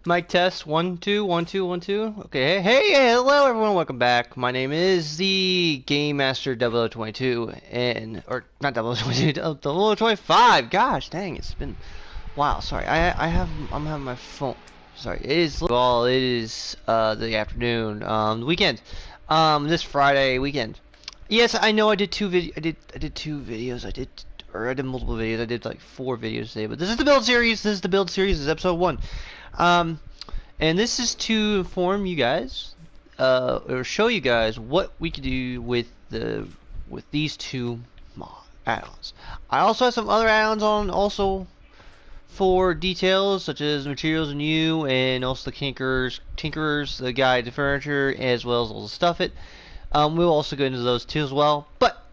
Mic test 1 2 1 2 1 2. Okay, hello everyone, welcome back. My name is the Game Master 0022 and or not 0022, 0025. Gosh, dang, it's been wow. Sorry, I'm having my phone. Sorry, it is the afternoon, the weekend, this Friday weekend. Yes, I know I did I did two videos. I did multiple videos. I did like 4 videos today, but this is the build series. This is the build series. This is episode 1. Um, and this is to inform you guys, or show you guys what we can do with these two add-ons. I also have some other add-ons on also for details such as materials and you, and also the tinkerers, the guide to furniture, as well as all the stuff it. We'll also go into those too as well, but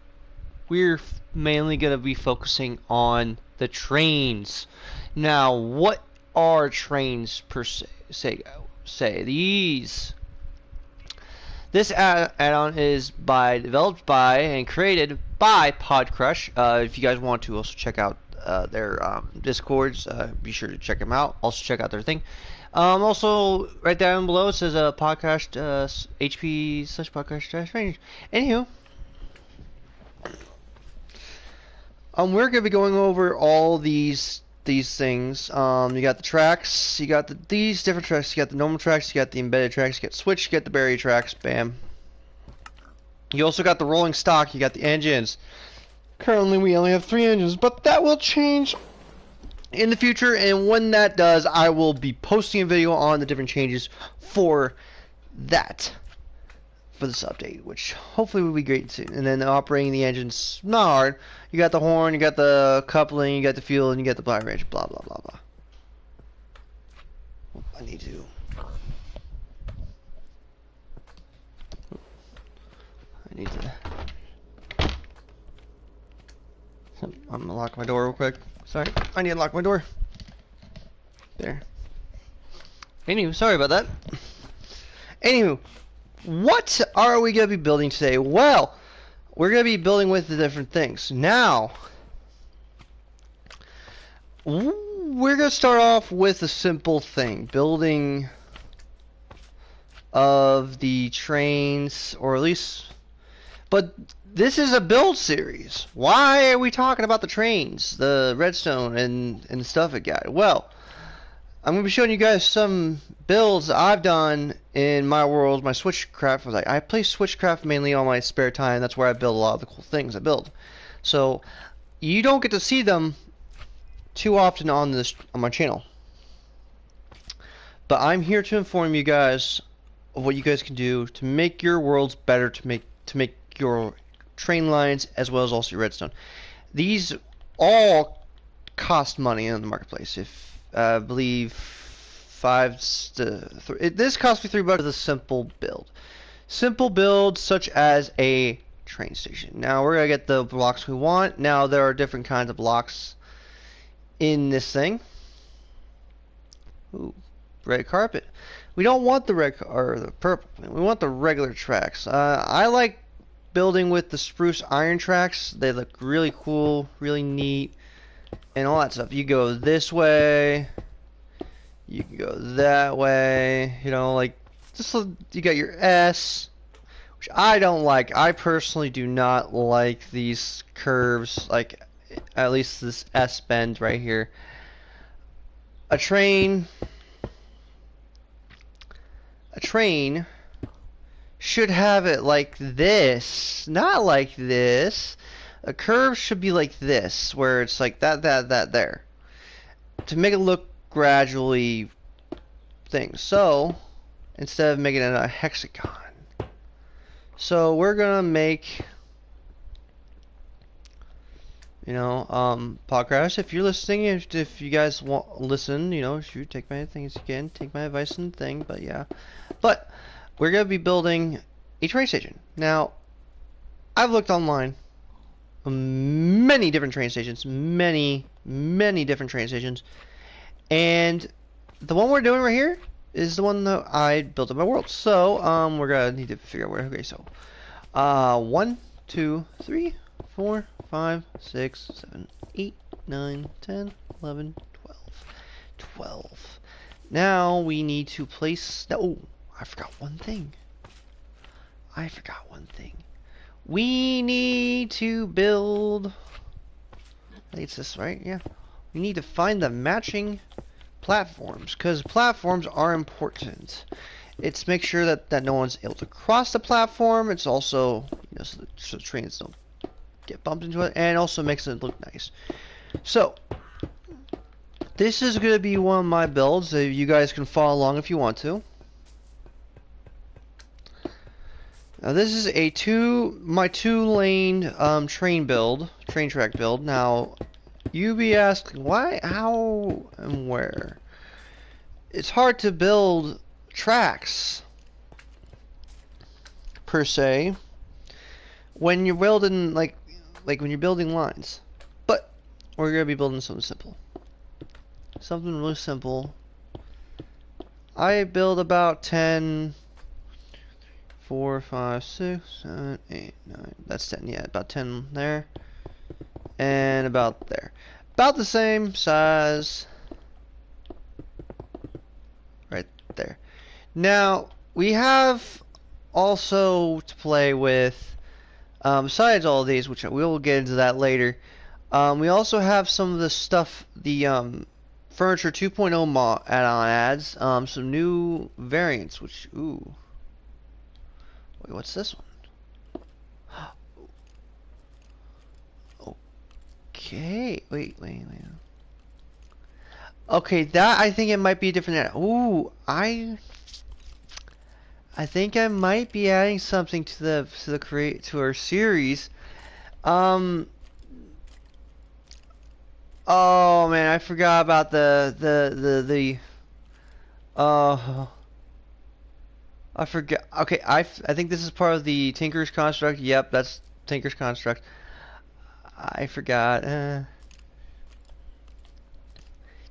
we're mainly going to be focusing on the trains. Now, what are trains per se? This add-on is developed by and created by Podcrush. If you guys want to also check out their Discords, be sure to check them out. Also check out their thing. Also, right down below it says podcast HP/podcast range. Anywho, we're gonna be going over all these things. You got the tracks, you got these different tracks, you got the normal tracks, you got the embedded tracks, you got switch, you got the buried tracks, bam. You also got the rolling stock, you got the engines. Currently we only have 3 engines, but that will change in the future, and when that does, I will be posting a video on the different changes for that. For this update, which hopefully will be great soon. And then operating the engines, not hard. You got the horn, you got the coupling, you got the fuel, and you got the blind range, blah blah blah blah. I need to I'm gonna lock my door real quick. Sorry, I need to lock my door. There. Anywho, sorry about that. Anywho, what are we going to be building today? Well, we're going to be building with the different things. Now, we're going to start off with a simple thing. Building of the trains, or at least... But this is a build series. Why are we talking about the trains, the redstone, and the stuff it got? Well, I'm going to be showing you guys some builds I've done in my world, my Switchcraft. I play Switchcraft mainly on my spare time. That's where I build a lot of the cool things I build. So you don't get to see them too often on my channel. But I'm here to inform you guys of what you guys can do to make your worlds better, to make your train lines as well as also your redstone. These all cost money in the marketplace. If I believe this cost me $3 with a simple build. Simple build such as a train station. Now we're gonna get the blocks we want. Now there are different kinds of blocks in this thing. Ooh, red carpet. We don't want the red or the purple. We want the regular tracks. I like building with the spruce iron tracks. They look really cool, really neat, and all that stuff. You go this way, you can go that way, you know, like just you got your S, which I don't like. I personally do not like these curves, like at least this S bend right here. A train should have it like this, not like this. A curve should be like this, where it's like that there, to make it look gradually things. So instead of making it a hexagon, so we're gonna make, you know, podcast. If you're listening, if you guys want listen, you know, shoot, take my things again, take my advice and thing. But yeah, but we're gonna be building a train station. Now, I've looked online. Many different train stations, many different train stations, and the one we're doing right here is the one that I built in my world. So we're gonna need to figure out where. Okay, so 1 2 3 4 5 6 7 8 9 10 11 12 Now we need to place. Oh, I forgot one thing. We need to build. I think it's this, right? Yeah. We need to find the matching platforms, because platforms are important. It's make sure that no one's able to cross the platform. It's also, you know, so the trains don't get bumped into it, and also makes it look nice. So this is going to be one of my builds. You guys can follow along if you want to. Now this is my two-lane train track build. Now you be asking why, how, and where. It's hard to build tracks per se when you're building like when you're building lines, but we're gonna be building something simple, something really simple. I build about 10, 4, 5, 6, 7, 8, 9. That's 10. Yeah, about 10 there, and about there, about the same size right there. Now we have also to play with, besides all of these, which we will get into that later. We also have some of the stuff, the Furniture 2.0 add-on adds, some new variants, which, ooh. Wait, what's this one? Okay, wait. Okay, that, I think it might be a different ad. Ooh, I think I might be adding something to our series. Oh man, I forgot about I forgot. Okay, I think this is part of the Tinker's construct. Yep, that's Tinker's construct. I forgot.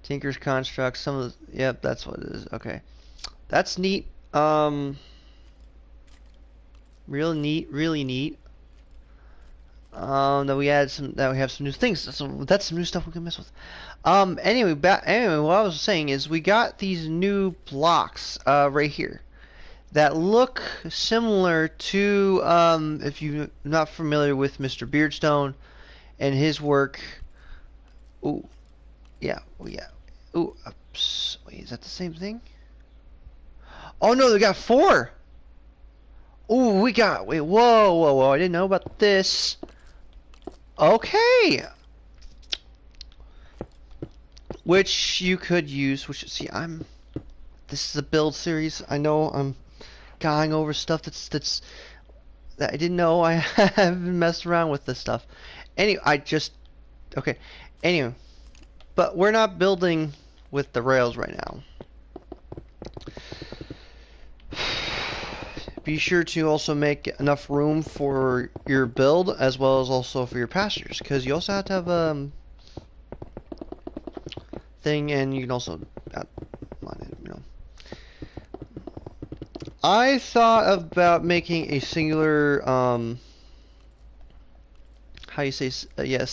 Tinker's construct. Some of the, yep, that's what it is. Okay, that's neat. Real neat, really neat. That we have some new things. That's some new stuff we can mess with. Anyway, what I was saying is we got these new blocks right here that look similar to, if you're not familiar with Mr. Beardstone and his work. Ooh, yeah, Ooh, oops. Wait, is that the same thing? Oh no, we got 4. Ooh, wait, whoa, I didn't know about this. Okay. Which you could use, see, this is a build series. I know I'm going over stuff that I didn't know. I haven't messed around with this stuff. Anyway, okay. Anyway, but we're not building with the rails right now. Be sure to also make enough room for your build as well as also for your passengers, because you also have to have thing, and you can also you know. I thought about making a singular how you say, yeah,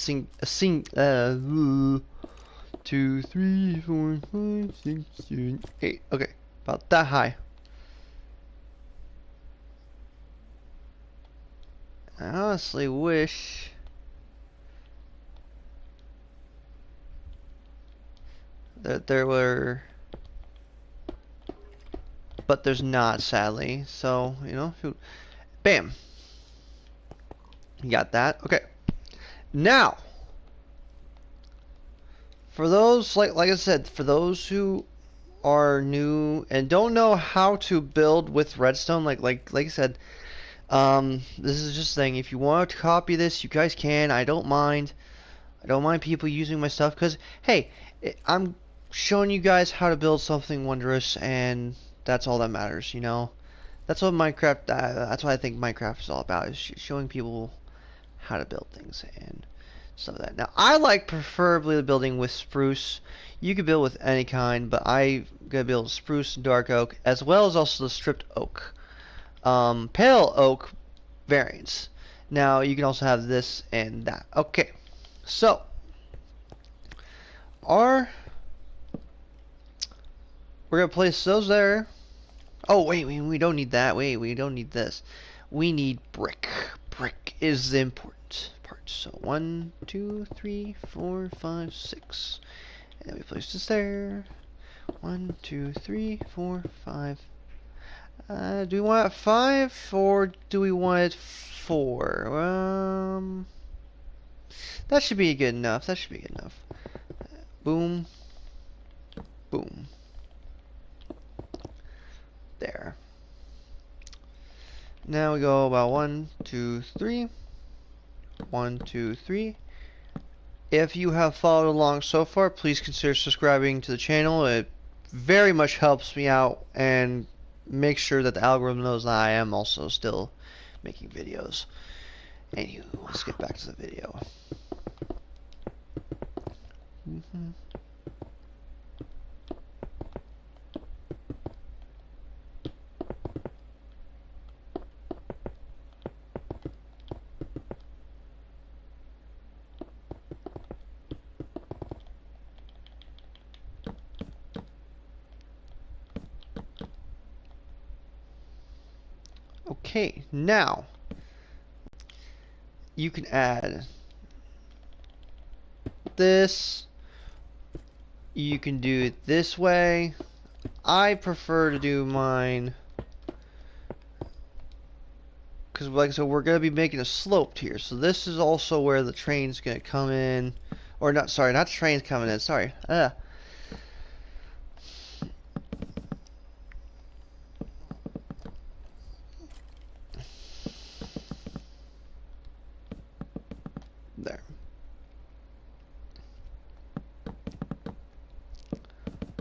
2, 3, 4, 5, 6, 7, 8. Okay, about that high. I honestly wish that there were, but there's not, sadly. So, you know, bam. You got that. Okay. Now, for those, like I said, for those who are new and don't know how to build with redstone, like I said, this is just saying, if you want to copy this, you guys can. I don't mind. I don't mind people using my stuff, because, hey, I'm showing you guys how to build something wondrous, and that's all that matters, you know? That's what Minecraft, that's what I think Minecraft is all about, is showing people how to build things and stuff like that. Now, I like preferably building with spruce. You could build with any kind, but I'm going to build spruce and dark oak, as well as also the stripped oak. Pale oak variants. Now, you can also have this and that. Okay, so our We're gonna place those there. Oh wait, we don't need that. Wait, we don't need this. We need brick. Brick is the important part. So 1, 2, 3, 4, 5, 6. And then we place this there. 1, 2, 3, 4, 5. Do we want it 5 or do we want it 4? That should be good enough. That should be good enough. Boom. Boom. There. Now we go about 1, 2, 3. 1, 2, 3. If you have followed along so far, please consider subscribing to the channel. It very much helps me out and make sure that the algorithm knows that I am also still making videos. Anywho, let's get back to the video. Okay, now you can add this. You can do it this way. I prefer to do mine because, like I said, we're going to be making a slope here. So this is also where the train's going to come in. Or not, sorry, not the train's coming in, sorry. There.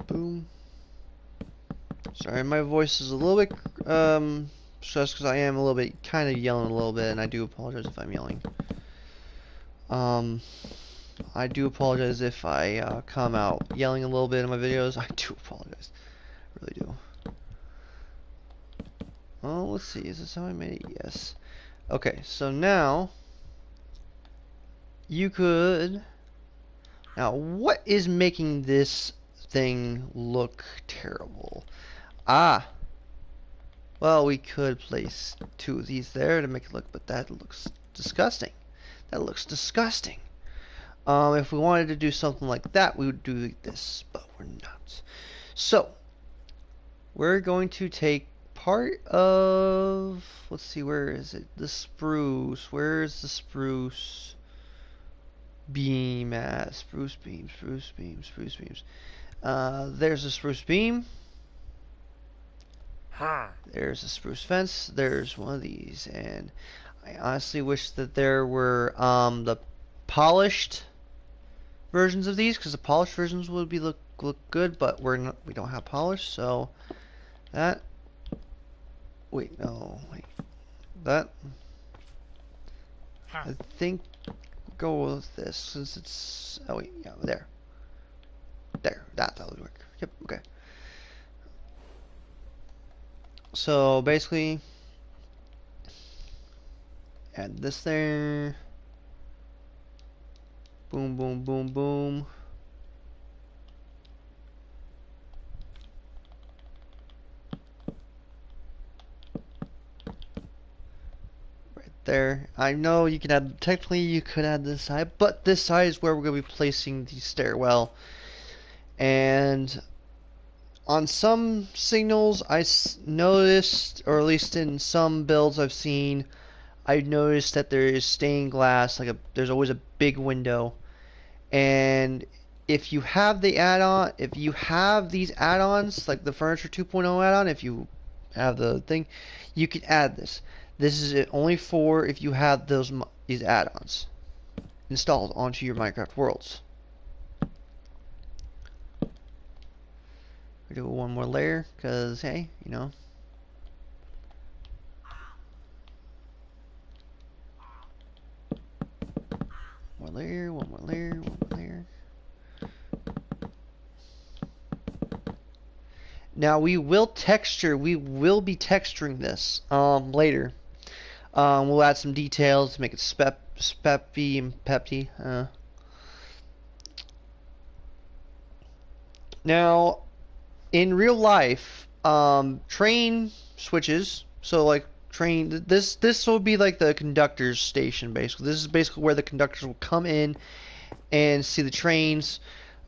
Boom. Sorry, my voice is a little bit stressed because I am a little bit kind of yelling a little bit, and I do apologize if I'm yelling. I do apologize if I come out yelling a little bit in my videos. I do apologize. I really do. Oh, let's see. Is this how I made it? Yes. Okay, so now you could. Now, what is making this thing look terrible? Ah. Well, we could place 2 of these there to make it look, but that looks disgusting. That looks disgusting. If we wanted to do something like that, we would do this, but we're not. So, we're going to take part of, let's see, where is it? The spruce. Where's the spruce beam at? Spruce beam, spruce beam, spruce beams. There's a spruce beam. There's a spruce fence. There's one of these, and I honestly wish that there were the polished versions of these, because the polished versions would be look good, but we don't have polish, so that. Wait, no, wait, that. I think go with this since it's. Oh wait, yeah, there. That would work. Yep, okay. So basically, add this there. Boom, boom, boom, boom. Right there. I know you can add, technically you could add this side, but this side is where we're going to be placing the stairwell. And on some signals I noticed, or at least in some builds I've seen, I noticed that there is stained glass, like there's always a big window. And if you have the add-on, if you have these add-ons, like the Furniture 2.0 add-on, if you have the thing, you can add this. This is only for if you have these add-ons installed onto your Minecraft worlds. We do one more layer, because, hey, you know. One layer, one more layer, one more layer. Now we will be texturing this later. We'll add some details to make it speppy and pepty. Now, in real life, train switches. So like train, this will be like the conductor's station basically. This is basically where the conductors will come in and see the trains.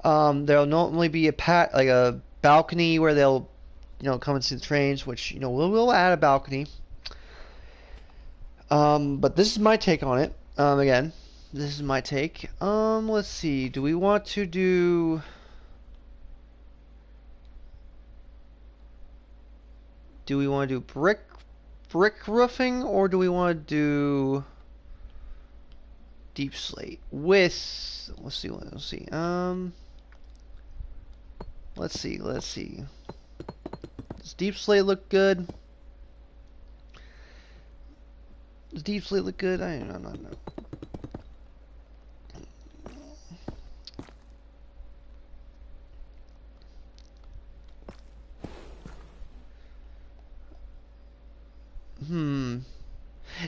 There'll normally be like a balcony where they'll, come and see the trains, which, we'll add a balcony. But this is my take on it. Again, this is my take. Let's see. Do we want to do... Do we want to do brick roofing, or do we want to do deep slate with... Let's see. Let's see. Does deep slate look good? Does deep slate look good? I don't know.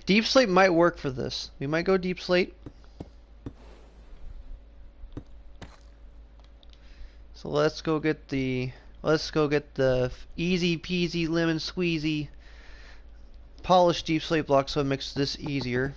Deep slate might work for this. We might go deep slate. So let's go get the easy peasy lemon squeezy polished deep slate block, so it makes this easier.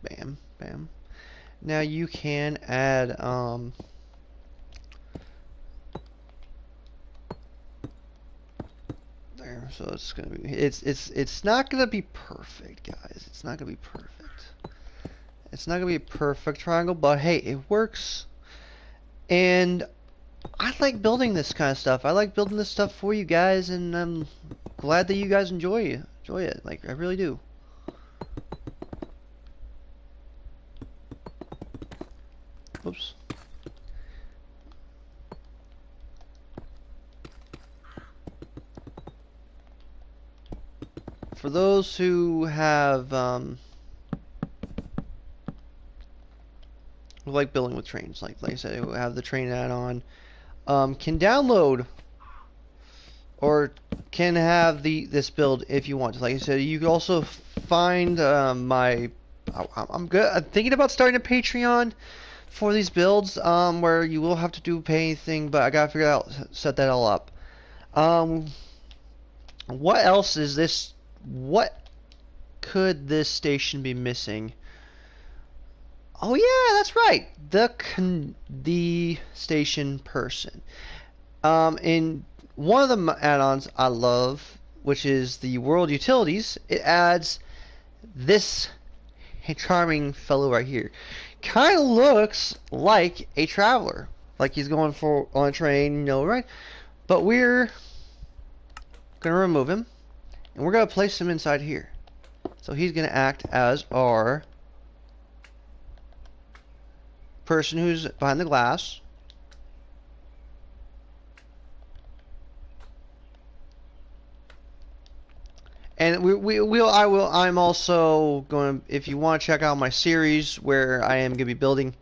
Bam, bam. Now you can add there, so it's gonna be it's not gonna be perfect, guys. It's not gonna be perfect. It's not gonna be a perfect triangle, but hey, it works. And I like building this kind of stuff. I like building this stuff for you guys, and I'm glad that you guys enjoy it. Like, I really do. Oops. For those who have who like building with trains, like I said, who have the train add-on, can download or can have this build if you want to. Like I said, you can also find I'm thinking about starting a Patreon for these builds, where you will have to pay anything, but I gotta figure out, set that all up. What else is this? What could this station be missing? Oh yeah, that's right. The station person. In one of the add-ons I love, which is the world utilities, it adds this charming fellow right here. Kind of looks like a traveler, like he's going on a train, right? But we're gonna remove him, and we're gonna place him inside here. So he's gonna act as our person who's behind the glass. And I'm also going to, if you want to check out my series where I am going to be building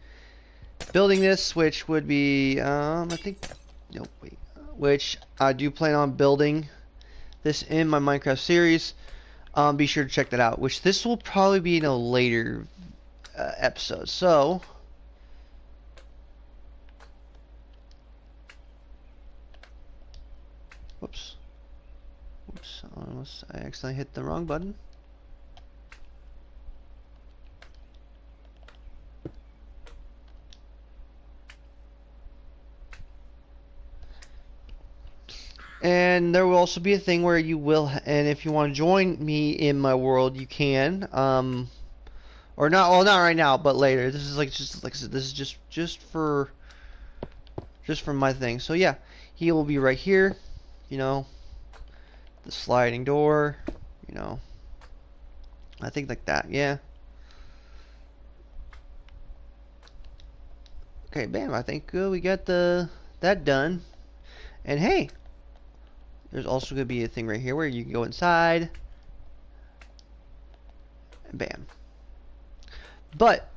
this, which would be, I think, no, wait, which I do plan on building this in my Minecraft series. Be sure to check that out, which this will probably be in a later episode. So, whoops. Oops, I accidentally hit the wrong button. And there will also be a thing where you will, and if you want to join me in my world, you can. Or not, well, not right now, but later. This is like I said, this is just for my thing. So yeah, he will be right here, the sliding door, I think like that, yeah. Okay, bam, I think we got that done. And hey, there's also going to be a thing right here where you can go inside, and bam. But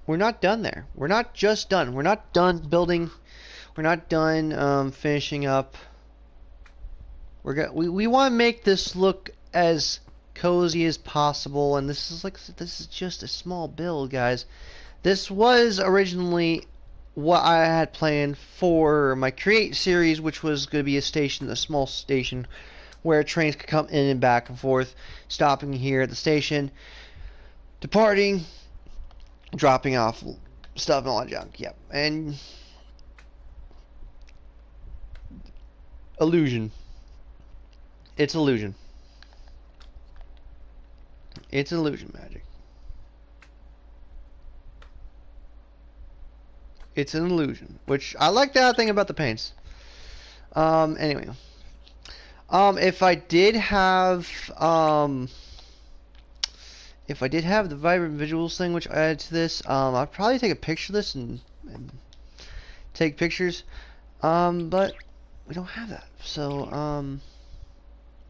we're not done there. We're not just done. We're not done building. We're not done finishing up We want to make this look as cozy as possible, and this is just a small build, guys. This was originally what I had planned for my Create series, which was going to be a small station, where trains could come in and back and forth, stopping here at the station, departing, dropping off stuff and all that junk. Yep, and illusion. It's illusion. It's illusion magic. It's an illusion, which I like that thing about the paints. Anyway, if I did have the vibrant visuals thing, which I added to this, I'd probably take a picture of this and take pictures. But we don't have that, so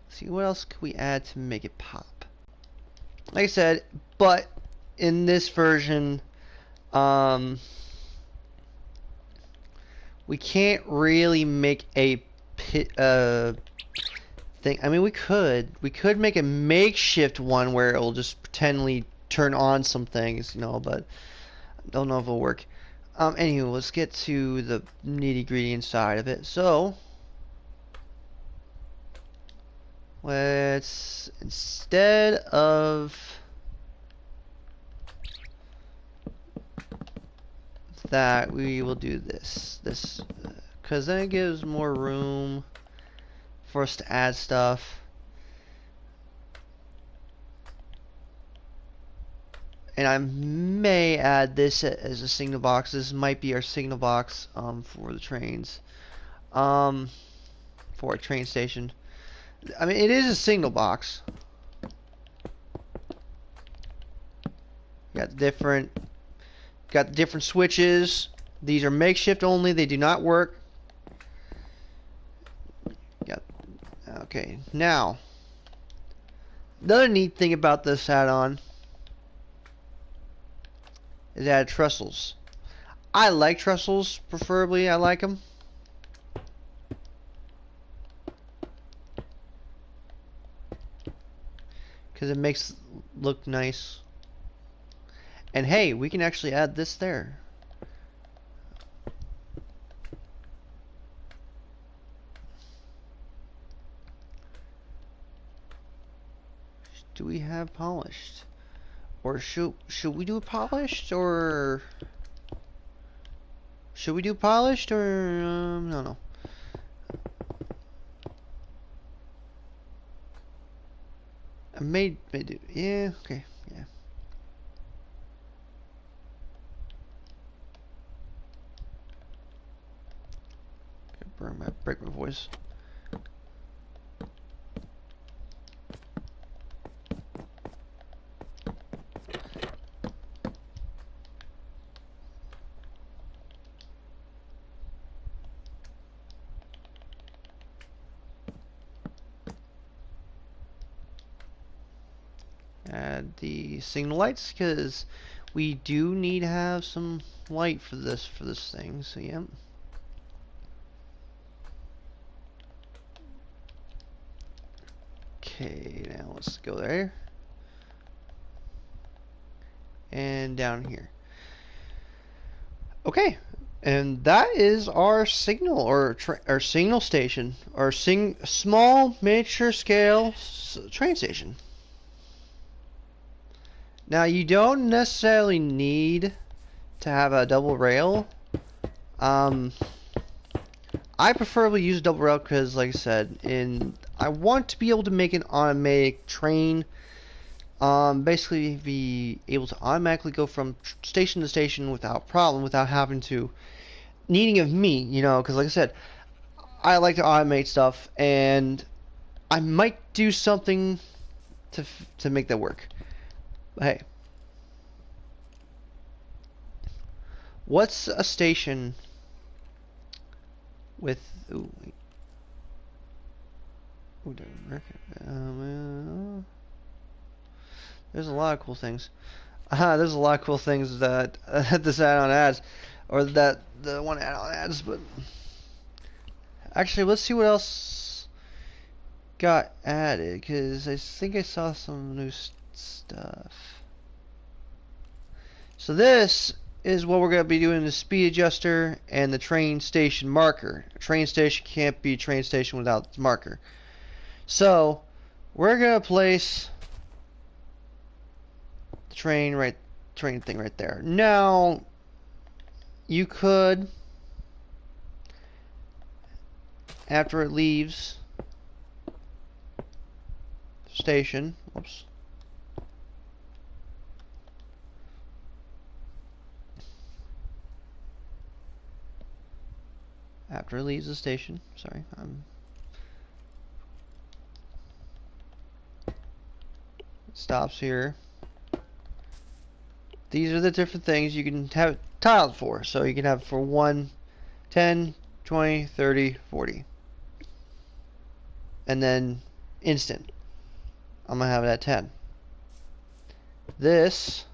let's see what else could we add to make it pop. Like I said, but in this version, we can't really make a thing. I mean, we could make a makeshift one where it'll just pretendly turn on some things, you know, but I don't know if it'll work. Anyway, let's get to the nitty-gritty inside of it. So let's, instead of that, we will do this because then it gives more room for us to add stuff. And I may add this as a signal box. This might be our signal box for the trains, for a train station. I mean, it is a signal box. Got different switches. These are makeshift only. They do not work. Yep. Okay. Now, another neat thing about this add-on is add trestles. I like trestles, preferably. I like them. Because it makes it look nice. And hey, we can actually add this there. Do we have polished? Or should we do polished, or should we do polished, or no. I may do, yeah, okay, yeah. Break my voice. Add the signal lights, because we do need to have some light for this thing. So yeah. Okay, now let's go there and down here. Okay, and that is our signal, or our signal station, our small miniature scale train station. Now, you don't necessarily need to have a double rail. I preferably use double rail because, like I said, I want to be able to make an automatic train. Basically be able to automatically go from station to station without problem, without having to needing of me, you know, because like I said, I like to automate stuff, and I might do something to make that work. Hey, what's a station with? Ooh, wait. Ooh, there's a lot of cool things. There's a lot of cool things that this add-on adds, or that the one add-on adds. But actually, let's see what else got added, because I think I saw some new stuff. So this is what we're going to be doing: the speed adjuster and the train station marker. A train station can't be a train station without its marker. So we're going to place the train thing right there. Now you could, after it leaves the station, whoops. After it leaves the station, sorry, it stops here. These are the different things you can have it tiled for. So you can have for 1, 10, 20, 30, 40. And then instant. I'm going to have it at 10. This,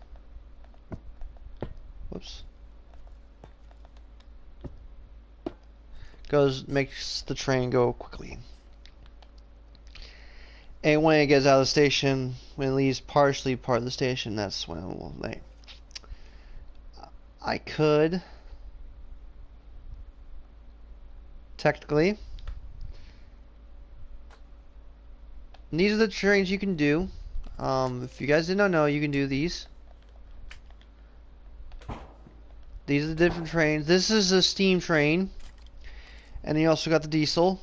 whoops, makes the train go quickly. And when it gets out of the station, when it leaves partially part of the station, that's when it will make. I could technically, and these are the trains you can do. If you guys did not know, you can do these. These are the different trains. This is a steam train, and you also got the diesel,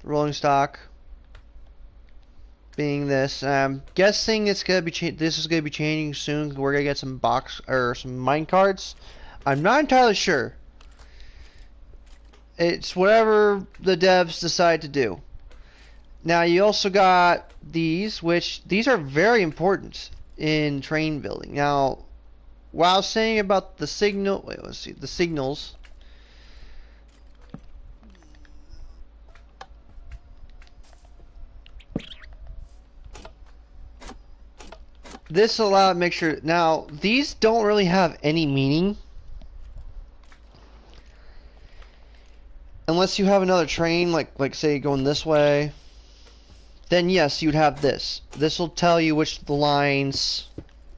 the rolling stock, being this. I'm guessing it's gonna be this is gonna be changing soon. We're gonna get some some mine carts. I'm not entirely sure. It's whatever the devs decide to do. Now you also got these, which these are very important in train building. Now, what I was saying about the signal, wait, let's see, the signals. This allowed make sure. Now these don't really have any meaning unless you have another train, like say going this way. Then yes, you'd have this. This will tell you which the lines,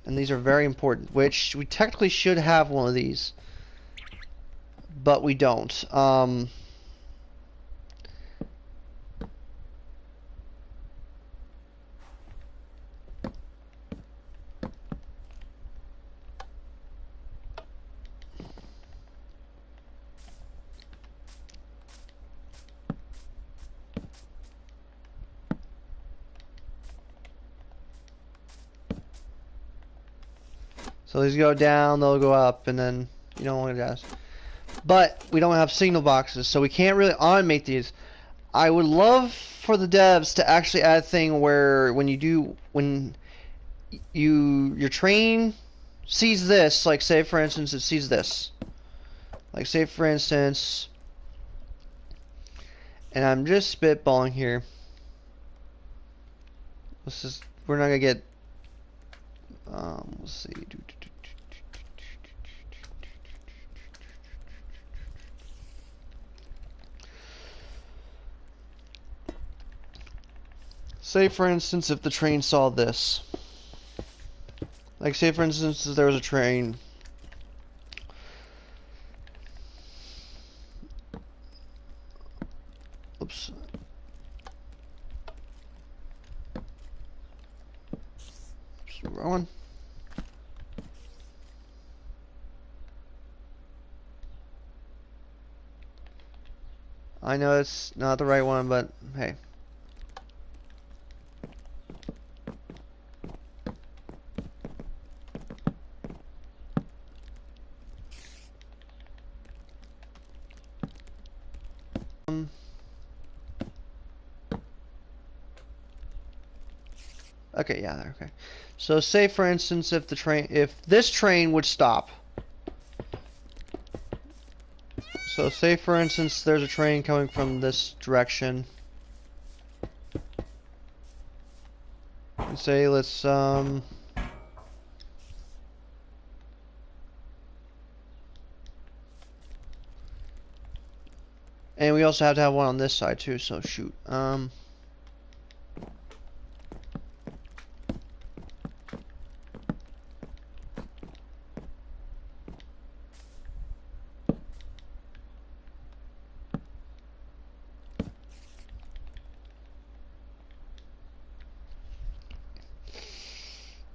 and these are very important. Which we technically should have one of these, but we don't. So these go down, they'll go up, and then you don't want to guess. But we don't have signal boxes, so we can't really automate these. I would love for the devs to actually add a thing where when your train sees this, like say for instance it sees this. Like say for instance, and I'm just spitballing here. We're not gonna get let's see. Say for instance if the train saw this. Like say for instance if there was a train. Oops. Wrong one. I know it's not the right one, but hey. Okay, yeah, okay. So say for instance if this train would stop. So say for instance there's a train coming from this direction. And say let's and we also have to have one on this side too, so shoot.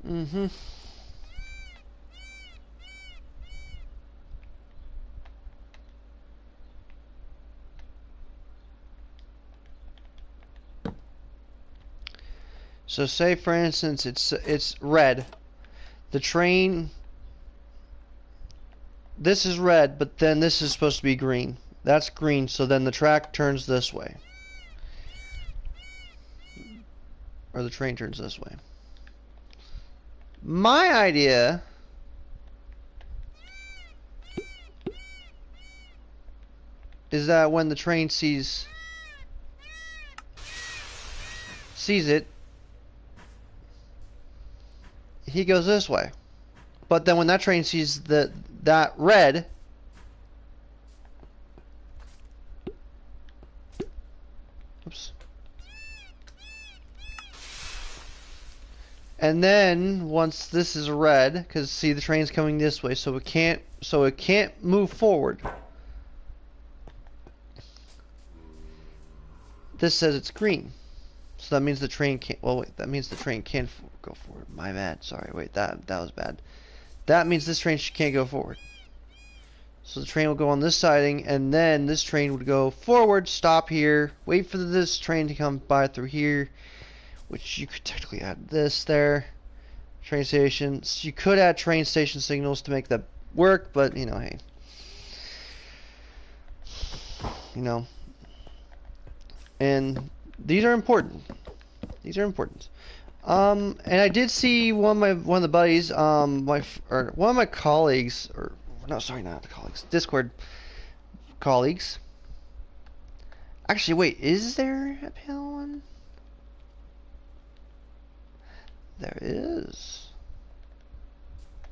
Mm-hmm. So say for instance it's red. The train, this is red, but then this is supposed to be green. That's green, so then the track turns this way. Or the train turns this way. My idea is that when the train sees it, he goes this way. But then when that train sees that red, oops. And then once this is red, because see the train's coming this way, so it can't move forward. This says it's green, so that means the train can't. Well, wait, that means the train can go forward. My bad. Sorry. Wait, that was bad. That means this train can't go forward. So the train will go on this siding, and then this train would go forward, stop here, wait for this train to come by through here, which you could technically add this there. Train stations. You could add train station signals to make that work, but you know, hey. You know. And these are important. These are important. And I did see one of the buddies, one of my colleagues, or no, sorry, not the colleagues, Discord colleagues. Actually, wait, is there a pale one? There is.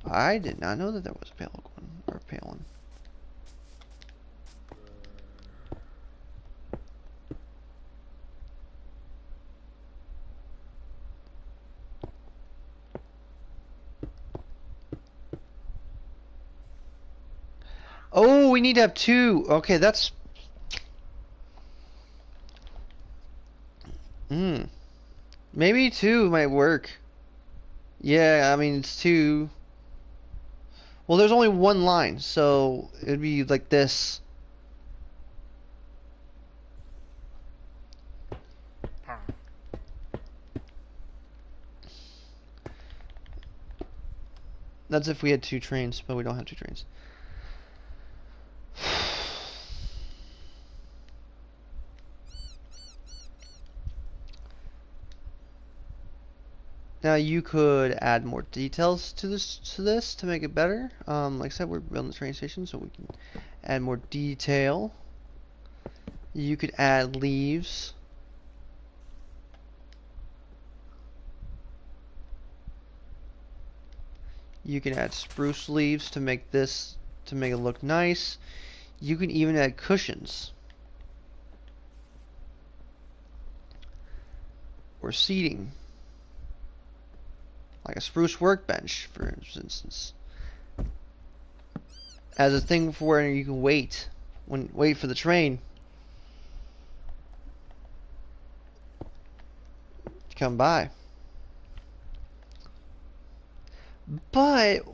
I did not know that there was a pale one or a pale one. Oh, we need to have two. Okay, that's. Maybe two might work. Yeah, I mean, it's two. Well, there's only one line, so it'd be like this. That's if we had two trains, but we don't have two trains. Now you could add more details to this to make it better. Like I said, we're building the train station, so we can add more detail. You could add leaves. You can add spruce leaves to make it look nice. You can even add cushions or seating, like a spruce workbench, for instance, as a thing for where you can wait for the train to come by. But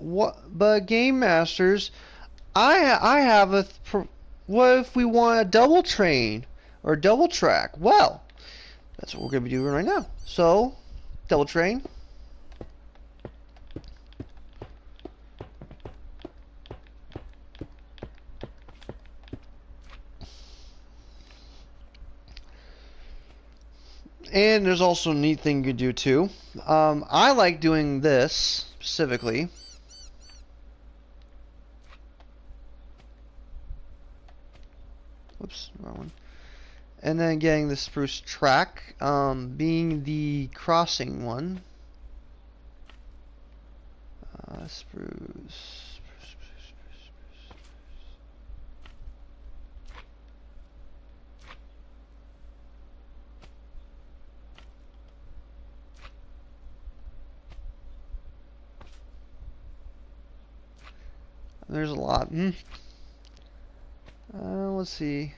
Game Masters, I have what if we want a double train or double track? Well, that's what we're gonna be doing right now. So, double train. And there's also a neat thing you can do too. I like doing this specifically. Whoops, wrong one. And then getting the spruce track, being the crossing one. Spruce. There's a lot. Let's see.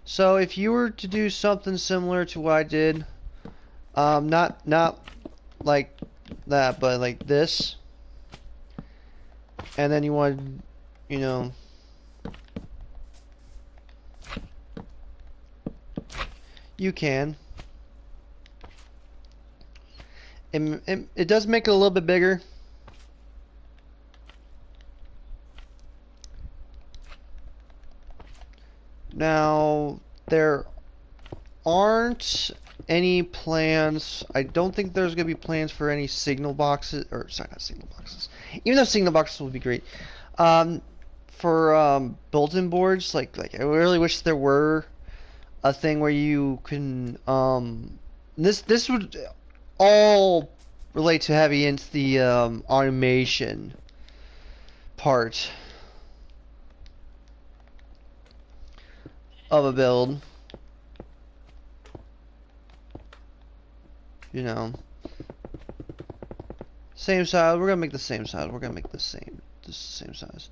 So if you were to do something similar to what I did, not like that, but like this, and then you want, you know, you can. It does make it a little bit bigger. Now, there aren't any plans. I don't think there's going to be plans for any signal boxes, or sorry, not signal boxes. Even though signal boxes would be great. For bulletin boards, like I really wish there were a thing where you can this would all relate to heavy into the automation part of a build. You know, same size. We're gonna make the same size. We're gonna make the same size.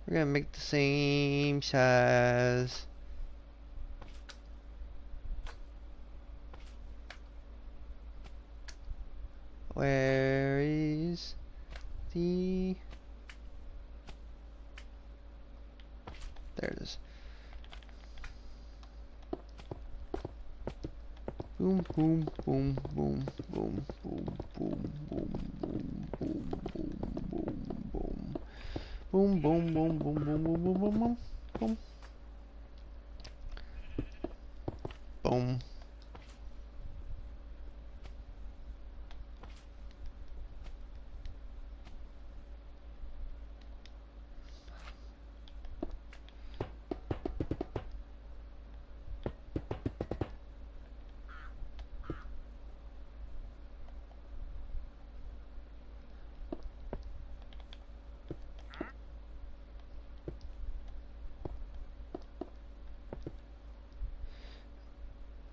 We're gonna make the same size. Where is the... There it is. Boom, boom, boom, boom, boom, boom, boom, boom, boom, boom, boom, boom, boom. Boom, boom, boom, boom, boom, boom, boom, boom, boom, boom. Boom.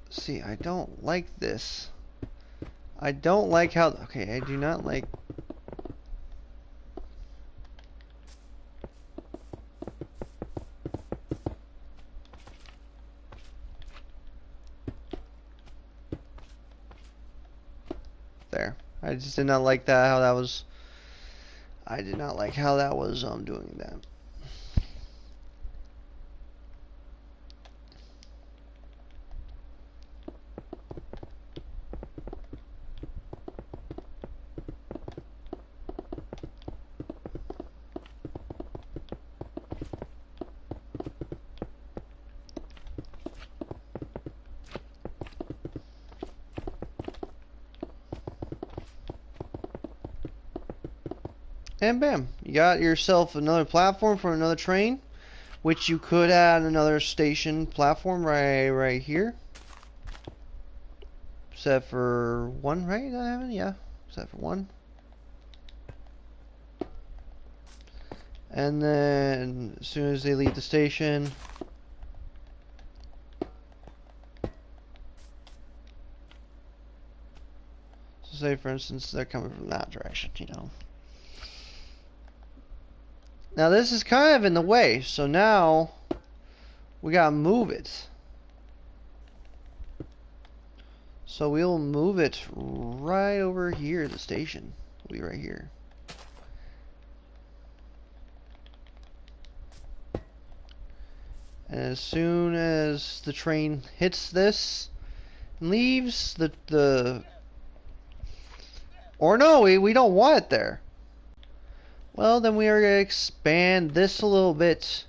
See, I don't like this. I don't like how... Okay, I do not like... There. I just did not like that, how that was... I did not like how that was doing that. And bam, you got yourself another platform for another train, which you could add another station platform right here. Set for one, right? Yeah, set for one. And then as soon as they leave the station, so say for instance they're coming from that direction, you know. Now this is kind of in the way, so now we gotta move it. So we'll move it right over here, the station will be right here. And as soon as the train hits this and leaves, or no, we don't want it there. Well, then we are going to expand this a little bit.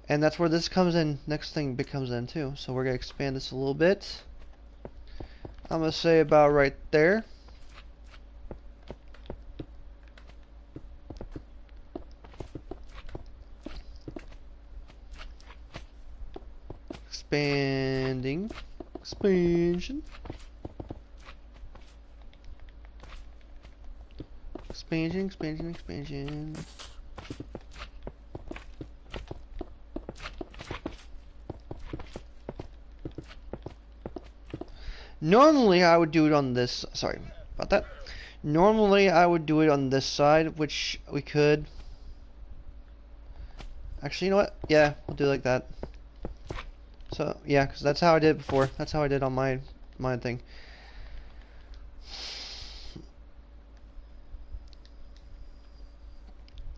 And that's where this comes in. Next thing comes in too. So we're going to expand this a little bit. I'm going to say about right there. Expanding. Expansion. Expansion. Normally I would do it on this, sorry about that. Normally I would do it on this side, which we could. Actually, you know what? Yeah, we'll do it like that. So, yeah, because that's how I did it before. That's how I did on my thing.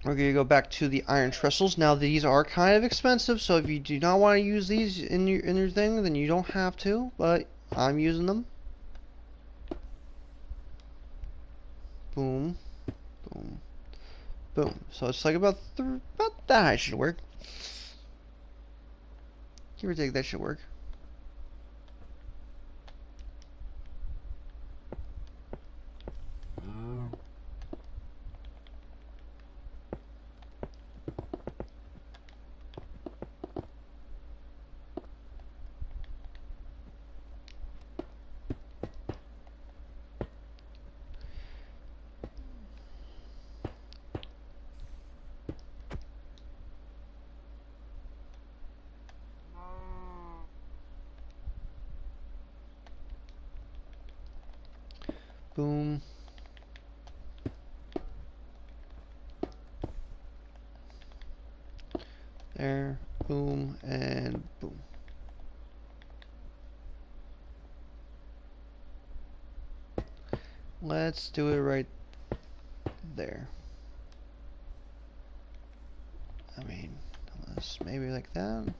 We're going to go back to the iron trestles. Now, these are kind of expensive, so if you do not want to use these in your thing, then you don't have to, but I'm using them. Boom. Boom. Boom. So it's like about that high should work. Give or take, that should work. Boom. There. Boom. And boom. Let's do it right there. I mean, let's maybe like that.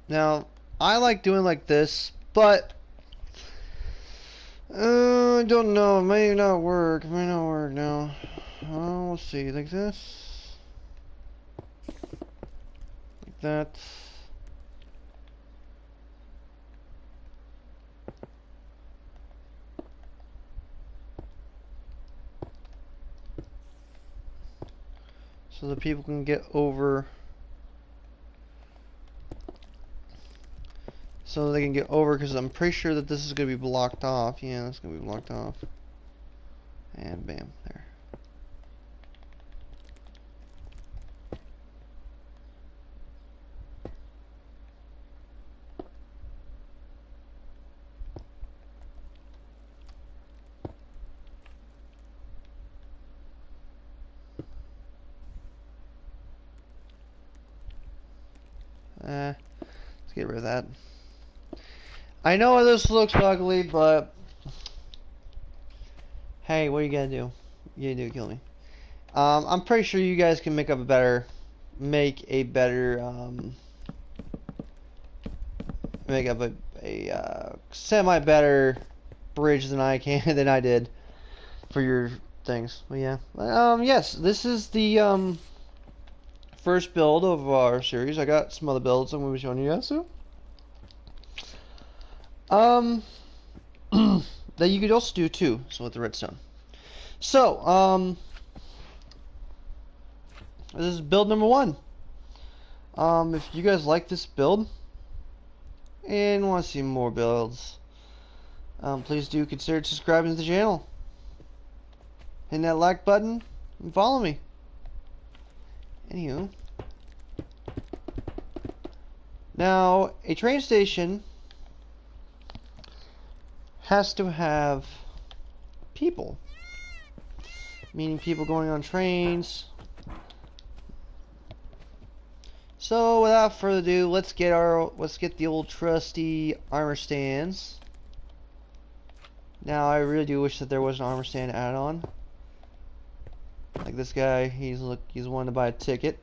Now, I like doing like this, but I don't know. It may not work. It may not work now. We'll see. Like this. Like that. So that people can get over. So they can get over, because I'm pretty sure that this is going to be blocked off. Yeah, it's going to be blocked off. And bam, there. Let's get rid of that. I know this looks ugly, but hey, what are you gonna do? You gonna do kill me? I'm pretty sure you guys can make a better semi better bridge than I can than I did for your things. But yeah, yes, this is the first build of our series. I got some other builds I'm gonna be showing you guys soon. That you could also do too, so with the redstone. So, this is build number 1. If you guys like this build and want to see more builds, please do consider subscribing to the channel. Hit that like button and follow me. Anywho, now a train station has to have people, meaning people going on trains. So without further ado, let's get the old trusty armor stands. Now I really do wish that there was an armor stand add-on. Like this guy, he's wanting to buy a ticket.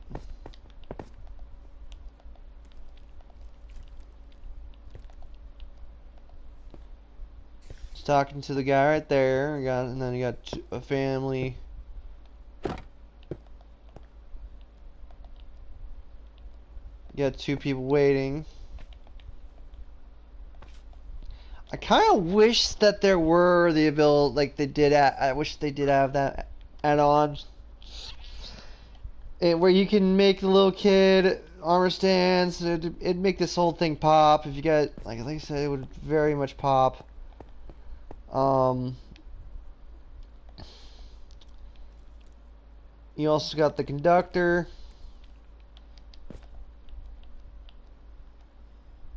He's talking to the guy right there. And then you got a family. You got 2 people waiting. I kind of wish that there were the ability, like they did. I wish they did have that add-on, where you can make the little kid armor stands. It'd make this whole thing pop. If you got, like I said, it would very much pop. You also got the conductor,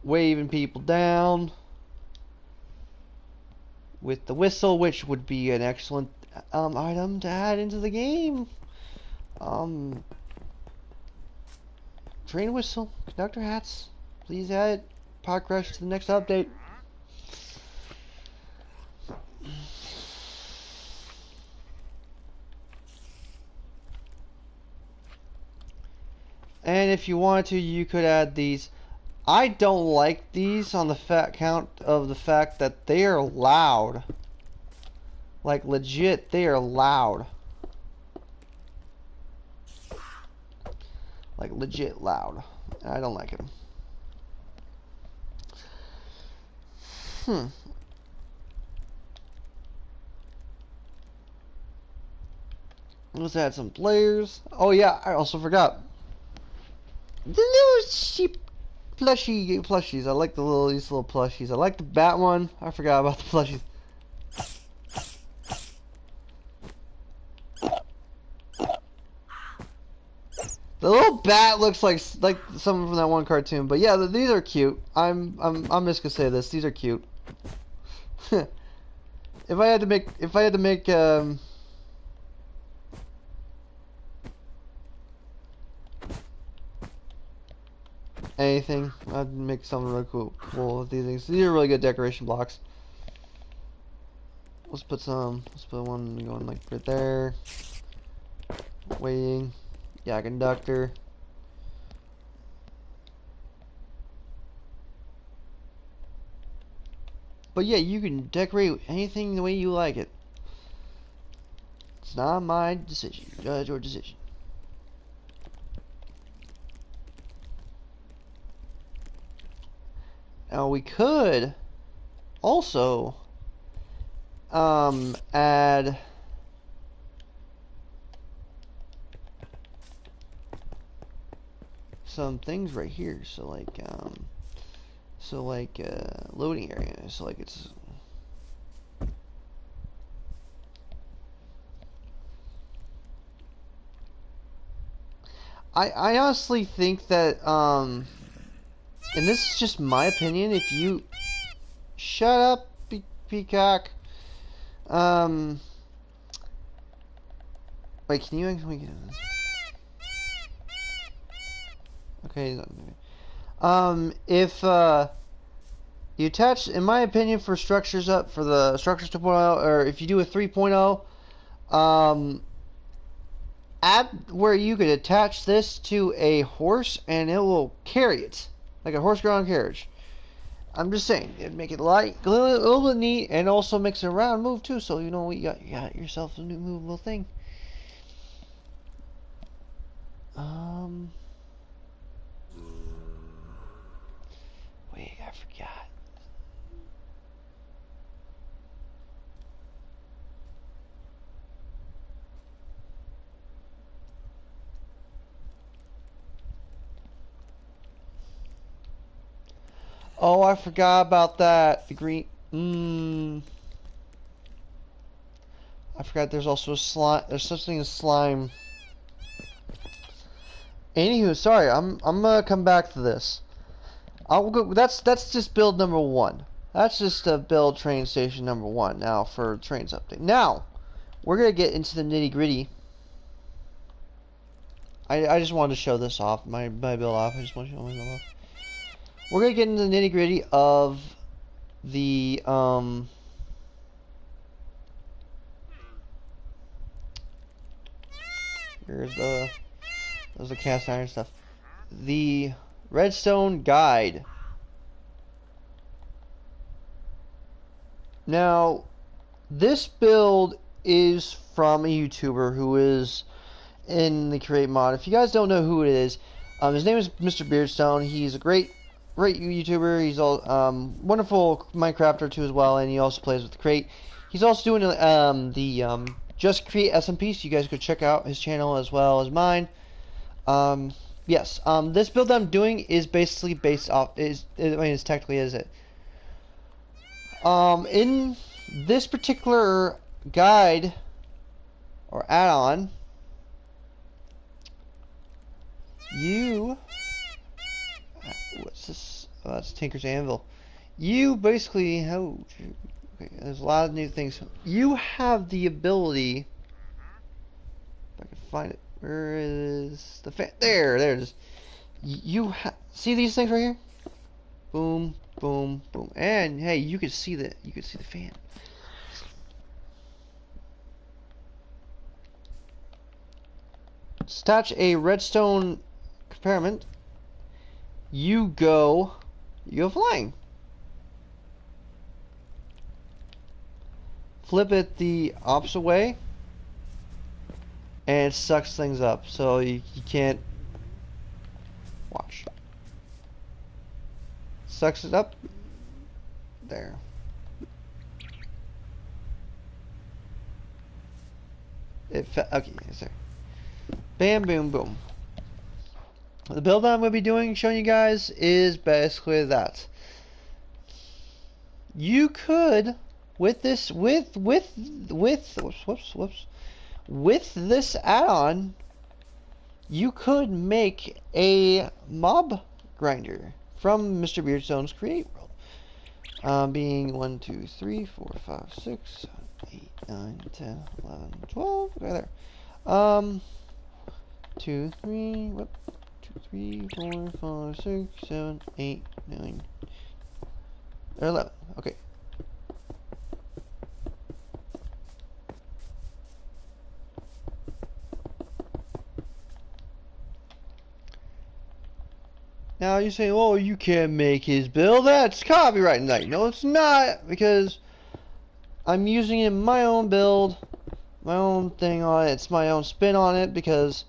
waving people down with the whistle, which would be an excellent item to add into the game. Train whistle, conductor hats, please add it. Pod Crush to the next update. And if you wanted to, you could add these. I don't like these on the count of the fact that they are loud. Like legit, they are loud. Like legit loud. I don't like them. Let's add some players. Oh yeah, I also forgot. The little sheep plushies. I like these little plushies. I like the bat one. I forgot about the plushies. The little bat looks like someone from that one cartoon. But yeah, these are cute. I'm just gonna say this. These are cute. If I had to make anything, I'd make something really cool with these things. These are really good decoration blocks. Let's put one going like right there. Waiting. Yeah, conductor. But yeah, you can decorate anything the way you like it. It's not my decision. Judge or decision. Now we could also add some things right here. So like loading area. So like it's I honestly think that and this is just my opinion, if you shut up, peacock. Wait, can you actually get this? Okay. If you attach, in my opinion, for structures up for the structures 2.0, or if you do a 3.0, add where you could attach this to a horse and it will carry it like a horse-drawn carriage. I'm just saying, it'd make it light, a little bit neat, and also makes it around move too. So you know you got yourself a new movable thing. Wait, I forgot. Oh, I forgot about that. The green. I forgot. There's also a slime. There's such thing as slime. Anywho, sorry. I'm gonna come back to this. I'll go. That's just build number 1. That's just build train station number 1. Now for trains update. Now we're gonna get into the nitty gritty. I just wanted to show this off. My build off. I just want to show my build off. We're gonna get into the nitty gritty of the there's the cast iron stuff. The redstone guide. Now, this build is from a YouTuber who is in the create mod. If you guys don't know who it is, his name is Mr. Beardstone. He's a great YouTuber. He's all wonderful Minecrafter too as well, and he also plays with the crate. He's also doing the Just Create SMP, so you guys could check out his channel as well as mine. Yes, this build that I'm doing is basically based off it's technically is it. In this particular guide or add-on, you, what's this? Oh, that's Tinker's Anvil. You basically, oh, okay, there's a lot of new things. You have the ability, if I can find it, where is the fan? There it is. See these things right here? Boom, boom, boom, and hey, you can see the fan. Attach a redstone compartment. You go flying. Flip it the opposite way, and it sucks things up, so you can't watch. Sucks it up. There. Okay, yes, sir. Bam, boom, boom. The build I'm going to be doing, showing you guys, is basically that. You could, with this, with this add-on, you could make a mob grinder from Mr. Beardstone's Create World. Being 1, 2, 3, 4, 5, 6, 7, 8, 9, 10, 11, 12, right there. 2, 3, 4, 5, 6, 7, 8, 9, or 11. Okay. Now you say, oh, you can't make his build. That's copyright night. No, it's not, because I'm using it in my own build, my own thing on it. It's my own spin on it, because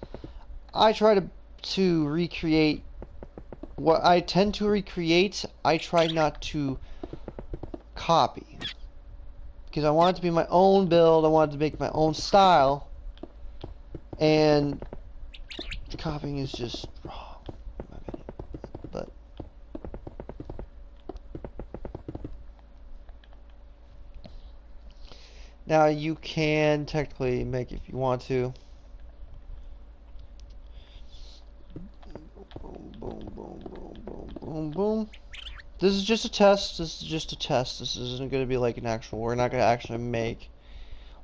I try to recreate what I tend to recreate. I try not to copy, because I want it to be my own build. I want it to make my own style, and copying is just wrong. But now you can technically make it if you want to. Boom, boom, boom, boom, boom, boom, boom. This is just a test. This is just a test. This isn't going to be like an actual. We're not going to actually make.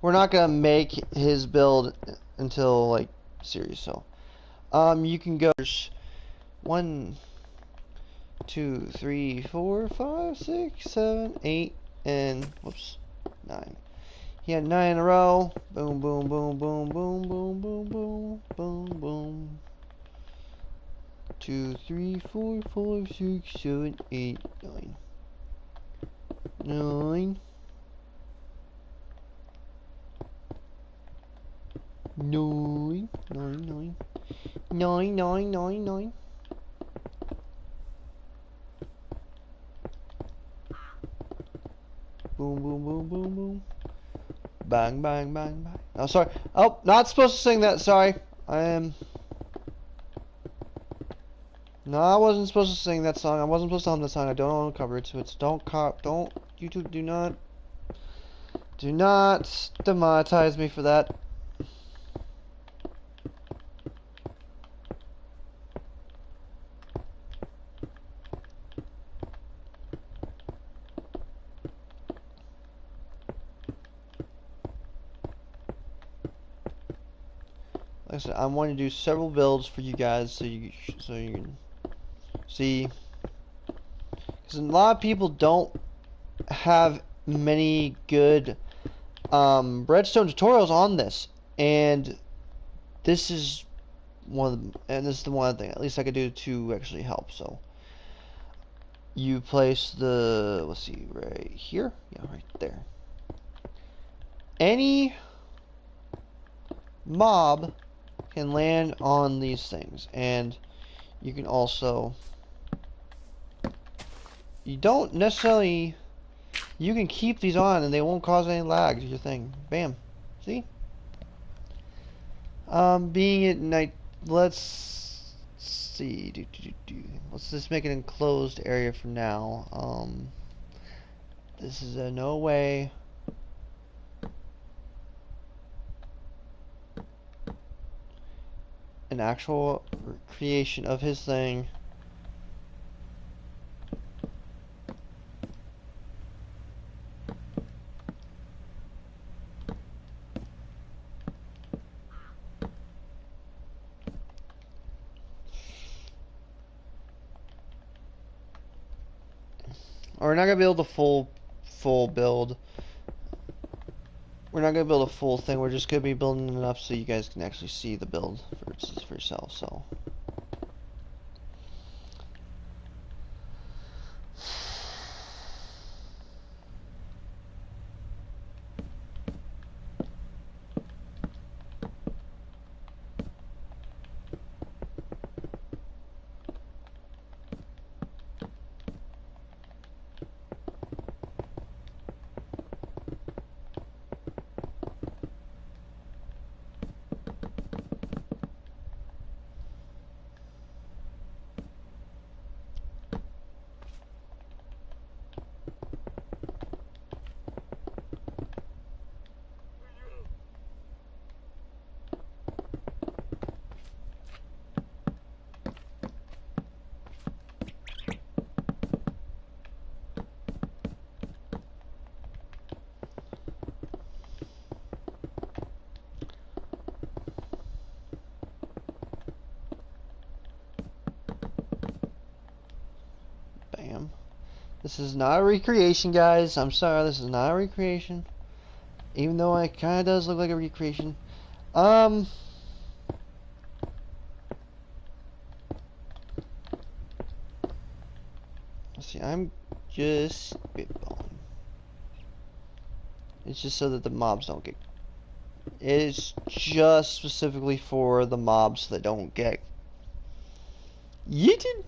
We're not going to make his build until like series. So, you can go 1, 2, 3, 4, 5, 6, 7, 8, and whoops, 9. He had 9 in a row. Boom, boom, boom, boom, boom, boom, boom, boom, boom, boom. 2, 3, 4, 5, 6, 7, 8, 9. 9. 9, 9, 9, 9, 9, 9, 9. Boom, boom, boom, boom, boom. Bang, bang, bang, bang. Oh, sorry. Oh, not supposed to sing that. Sorry. I am. No, I wasn't supposed to sing that song. I wasn't supposed to hum that song. I don't own cover it, so it's don't YouTube do not demonetize me for that. Like I said, I want to do several builds for you guys so you can see, because a lot of people don't have many good redstone tutorials on this, and this is one of them, and this is the one thing at least I could do to actually help. So you place the, let's see, right here, yeah, right there. Any mob can land on these things, and you can also, you don't necessarily, you can keep these on and they won't cause any lag to your thing. Bam. See? Being at night, let's see. Let's just make an enclosed area for now. This is a no way. an actual creation of his thing. We're not gonna build a full build. We're not gonna build a full thing. We're just gonna be building enough so you guys can actually see the build for yourself. So. Bam. This is not a recreation, guys. I'm sorry, this is not a recreation. Even though it kind of does look like a recreation. See, I'm just spitballing. It's just so that the mobs don't get... It's just specifically for the mobs that don't get yeeted.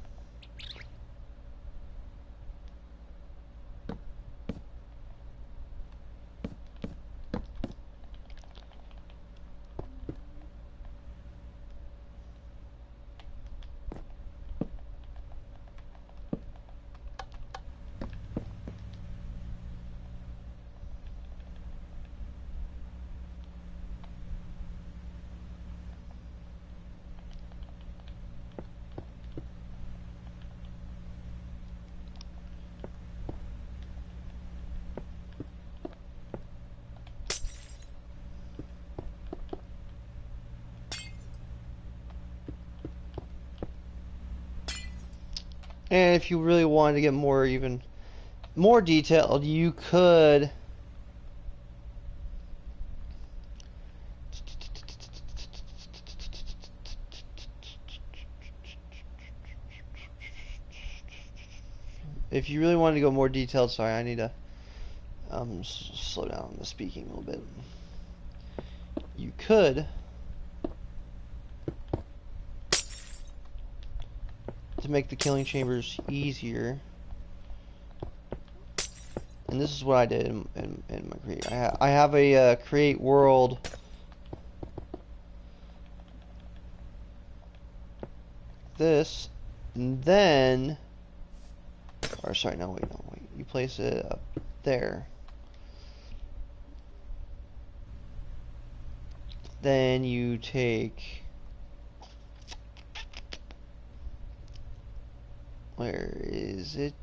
And if you really wanted to get even more detailed, you could if you really wanted to go more detailed, sorry, I need to slow down the speaking a little bit. You could to make the killing chambers easier, and this is what I did in my create. I have a create world this, and then, or sorry, no wait, you place it up there, then you take, where is it?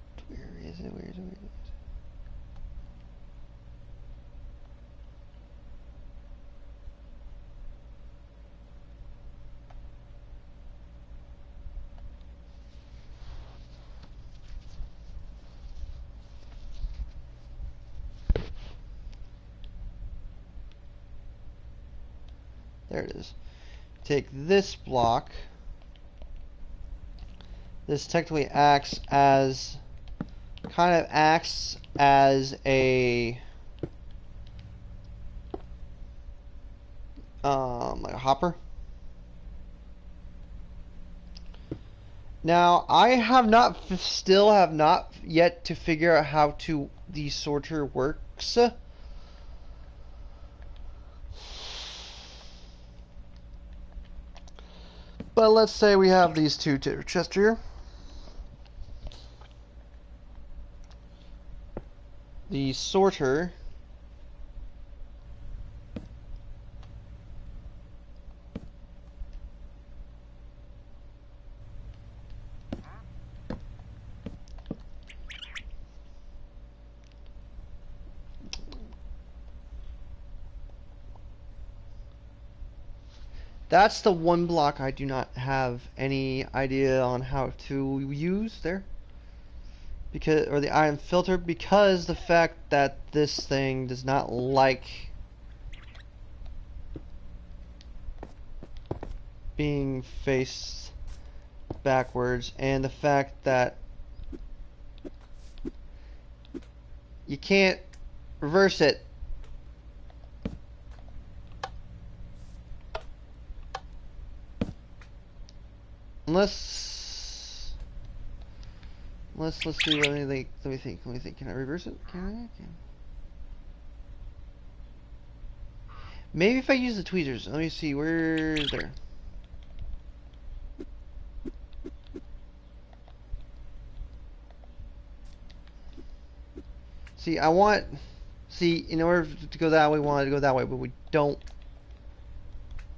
There it is. Take this block. This technically kind of acts as a like a hopper. Now I still have not yet to figure out how the sorter works. But let's say we have these two chests here. The sorter That's the one block I do not have any idea on how to use there. Because, or the iron filter, because the fact that this thing does not like being faced backwards, and the fact that you can't reverse it. Let's see. Let me think. Can I reverse it? Can I? Can. Maybe if I use the tweezers. Let me see. Where's there? See, in order to go that way, we want it to go that way, but we don't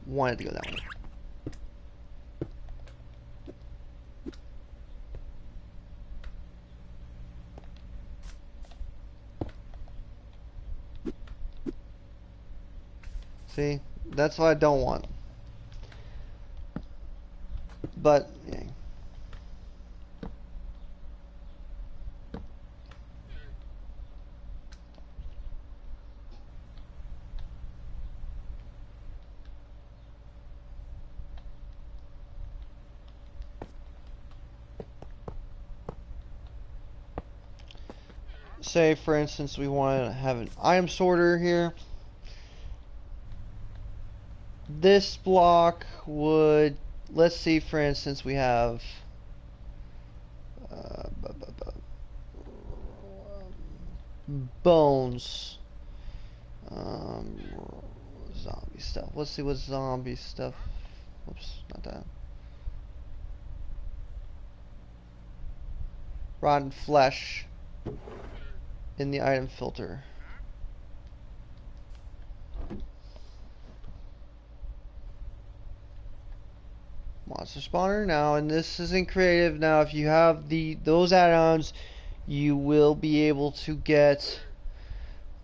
want it to go that way. See, that's what I don't want. But, yeah. Say, for instance, we want to have an item sorter here. This block would, let's see, for instance, we have bones, zombie stuff. Let's see what zombie stuff. Oops, not that. Rotten flesh in the item filter. Monster spawner now, and this isn't creative. Now, if you have those add-ons, you will be able to get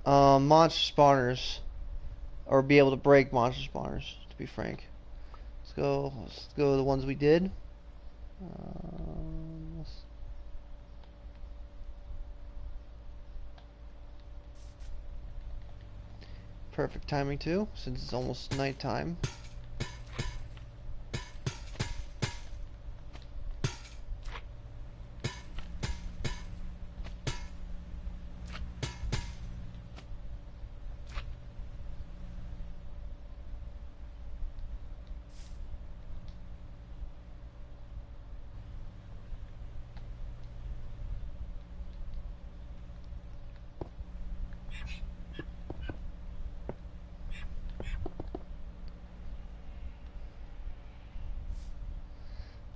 monster spawners, or be able to break monster spawners. To be frank, let's go to the ones we did. Perfect timing too, since it's almost nighttime.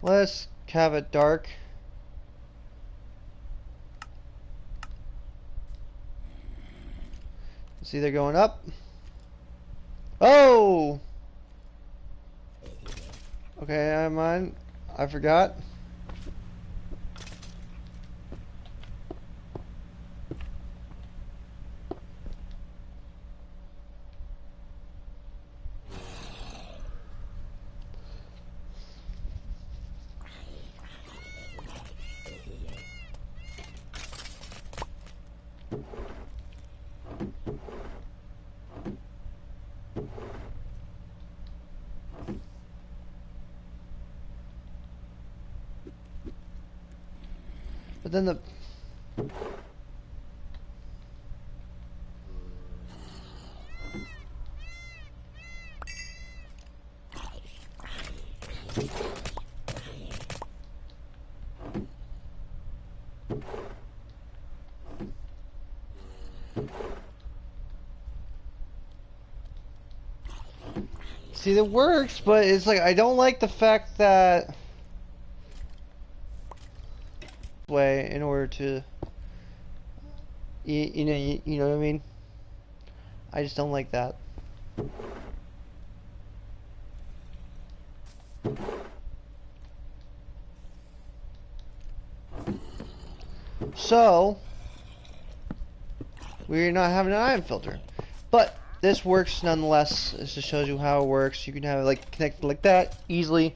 Let's have it dark. See, they're going up. Oh! Okay, I'm on. I forgot. But then the see, that works, but it's like I don't like the fact that way in order to you know what I mean. I just don't like that. So we're not having an iron filter, but this works nonetheless. This just shows you how it works. You can have it like connected like that easily,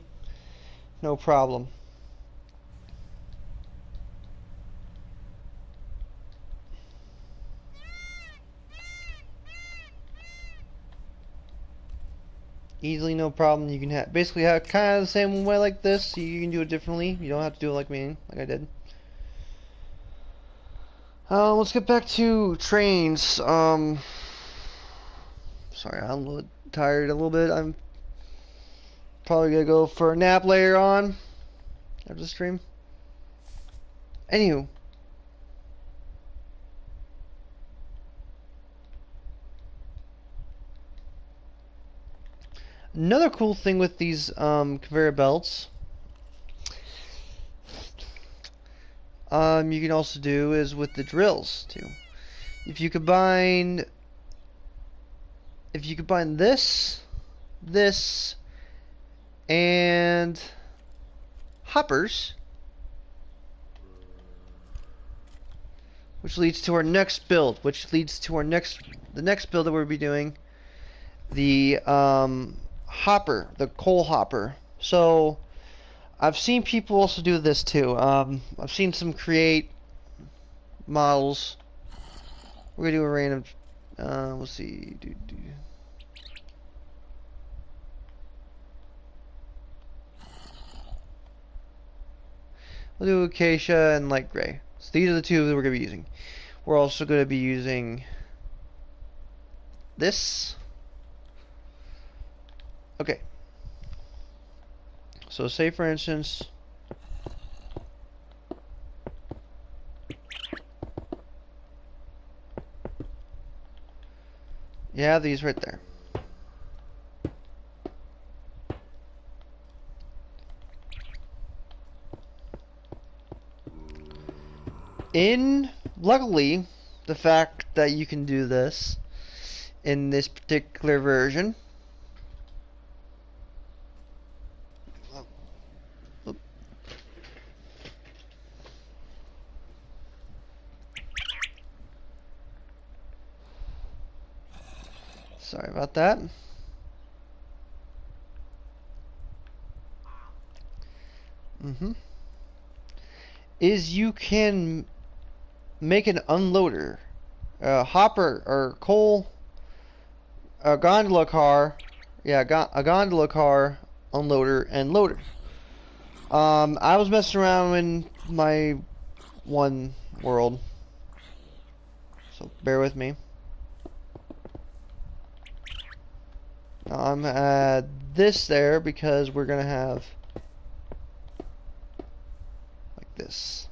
no problem. Easily, no problem. You can have basically have kind of the same way like this. You can do it differently. You don't have to do it like me, like I did. Let's get back to trains. Sorry, I'm a little tired a little bit. I'm probably gonna go for a nap later on after the stream. Anywho. Another cool thing with these conveyor belts you can also do is with the drills too. If you combine this, and hoppers, which leads to our next build, the next build that we'll be doing, the hopper, the coal hopper. So I've seen people also do this too. I've seen some create models. We're gonna do a random. Let's see. We'll do acacia and light gray. So these are the two that we're gonna be using. We're also gonna be using this. Okay. So say for instance, you have these right there. Luckily, the fact that you can do this in this particular version. Sorry about that. Is you can make an unloader, a hopper or coal, a gondola car, yeah, a gondola car unloader and loader. I was messing around in my one world, so bear with me. Now I'm gonna add this there because we're gonna have like this.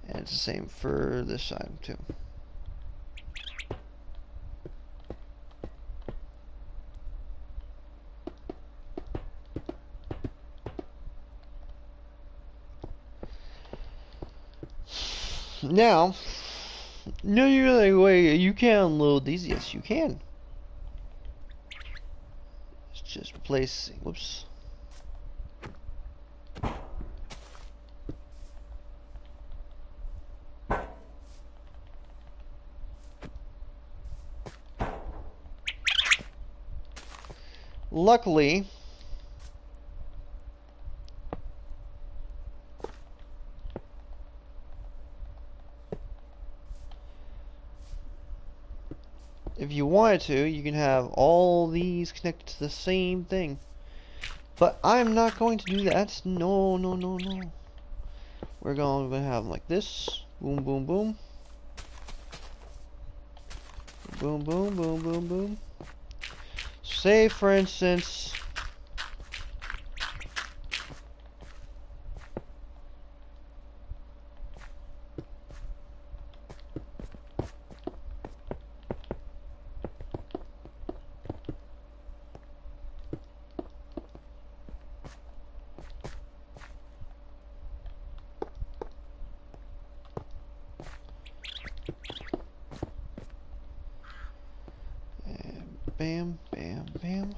And it's the same for this side too. Now, no, you're like, wait, you can't unload these. Yes, you can. Let's just replace. Whoops. Luckily, if you wanted to, you can have all these connected to the same thing. But I'm not going to do that. No, no, no, no. We're going to have them like this. Boom, boom, boom. Boom, boom, boom, boom, boom. Say, for instance, bam, bam, bam.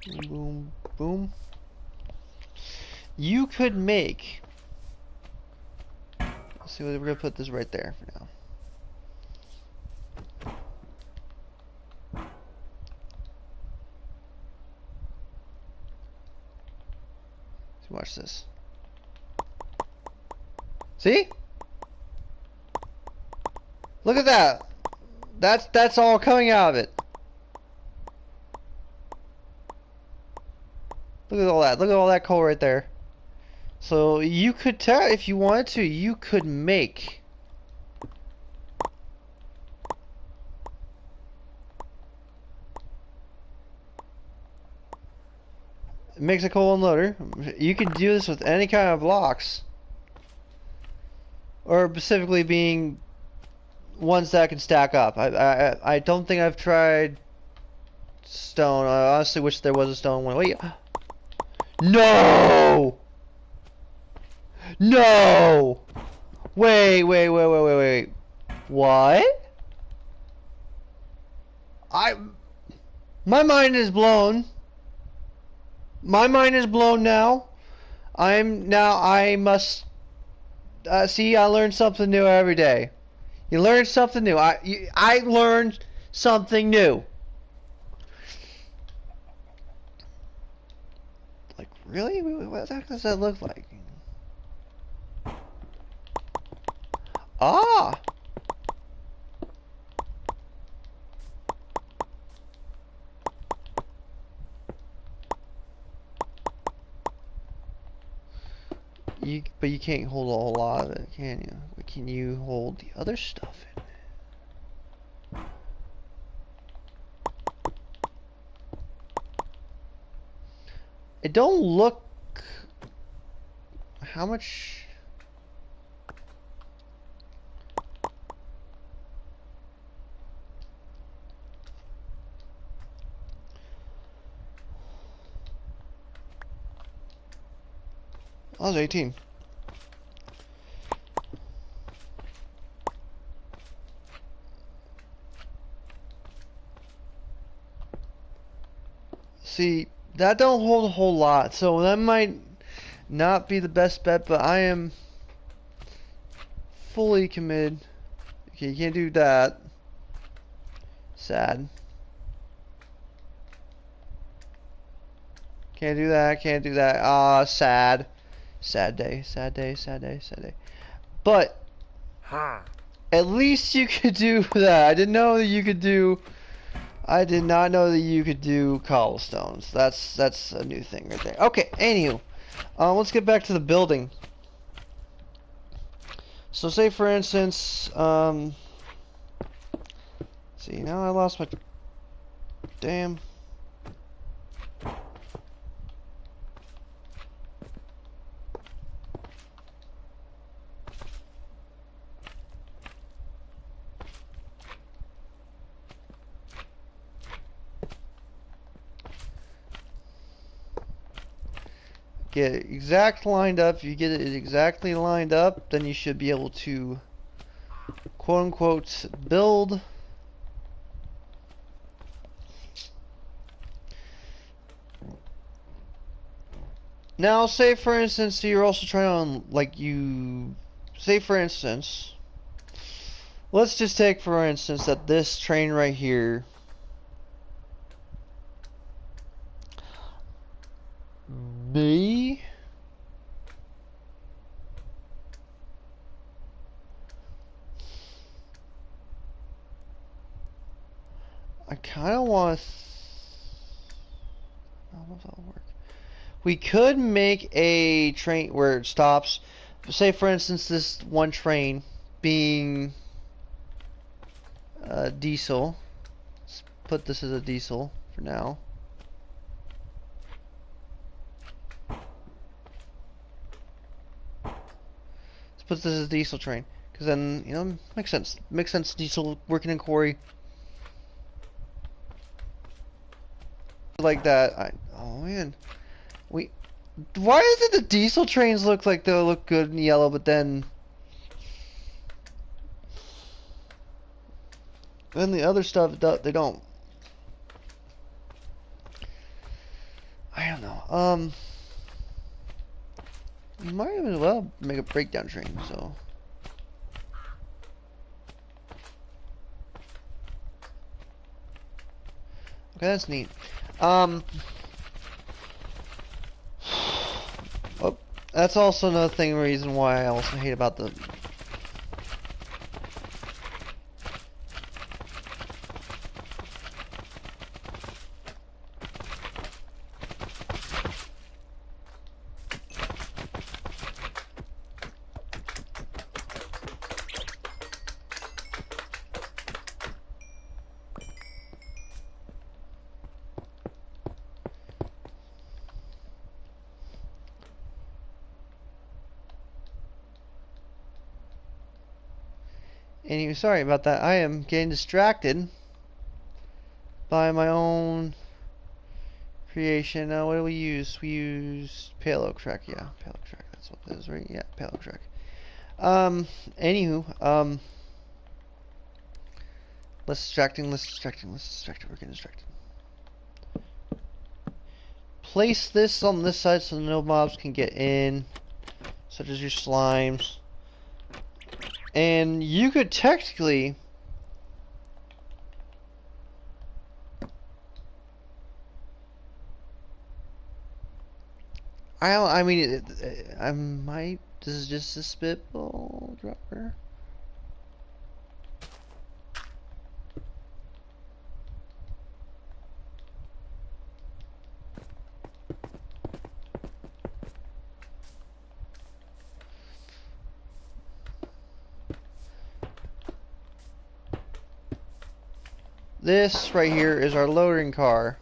Boom, boom, boom. you could make. Let's see, we're gonna put this right there for now. So watch this. See? Look at that. That's all coming out of it. Look at all that. Look at all that coal right there. So you could tell if you wanted to, you could make makes a coal unloader. You could do this with any kind of blocks, or specifically being ones that can stack up. I don't think I've tried stone. I honestly wish there was a stone one. Wait, no, no, wait. What? My mind is blown. My mind is blown now. I must see. I learn something new every day. You learn something new. I learned something new. Like, really? What the heck does that look like? Ah! But you can't hold a whole lot of it, can you? But can you hold the other stuff in it? It don't look... How much... I was 18. See, that don't hold a whole lot, so that might not be the best bet, but I am fully committed. Okay, you can't do that. Sad. Can't do that, can't do that. Ah, sad. Sad day, sad day, sad day, sad day. But at least you could do that. I didn't know that you could do... I did not know that you could do cobblestones. That's a new thing right there. Okay, anywho. Let's get back to the building. So say for instance, see, now I lost my damn... Get it exact lined up. If you get it exactly lined up, then you should be able to quote unquote build now. Say for instance you're also trying to, like, you say for instance, let's just take for instance that this train right here B I kind of want to that'll work. We could make a train where it stops. Say for instance this one train being diesel. Let's put this as a diesel for now. Put this as a diesel train, because then, you know, makes sense. Makes sense. Diesel working in quarry like that. Oh man, why is it the diesel trains look like they'll look good in yellow, but then the other stuff they don't. I don't know. You might as well make a breakdown train, so. Okay, that's neat. Oh, that's also another reason why I also hate about the. Anyway, sorry about that. I am getting distracted by my own creation. Now, what do we use? We use payload track. Yeah, payload track. That's what it is, right? Yeah, payload track. Anywho, less distracting. We're getting distracted. Place this on this side so no mobs can get in, such as your slimes. And you could technically I mean, I might. This is just a spitball dropper. This right here is our loading car.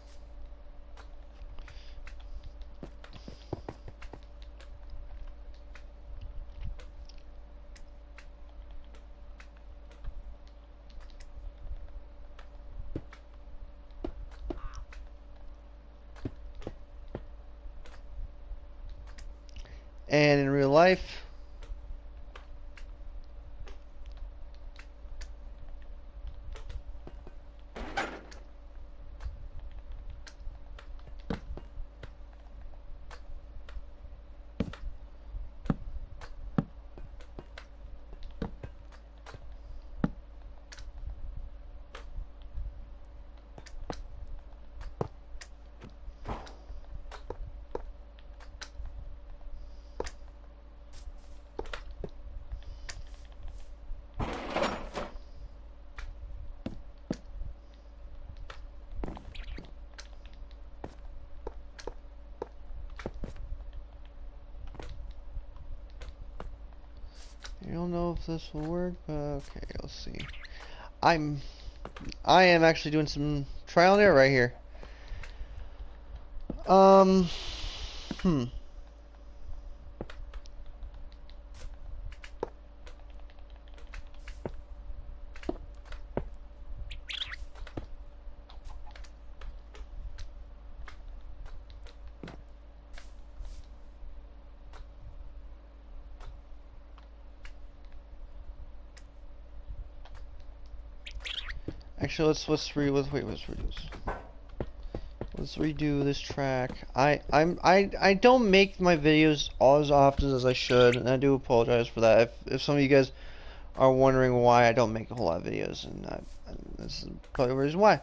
And in real life, I don't know if this will work, but okay, let's see. I am actually doing some trial and error right here. Hmm. Actually, let's redo this track. I don't make my videos as often as I should, and I do apologize for that. If some of you guys are wondering why I don't make a whole lot of videos, and this is probably the reason why.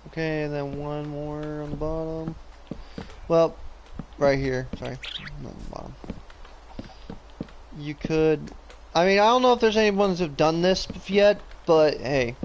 Okay, and then one more on the bottom. Well, right here. Sorry, not on the bottom. You could. I mean, I don't know if there's any ones who've done this yet, but hey.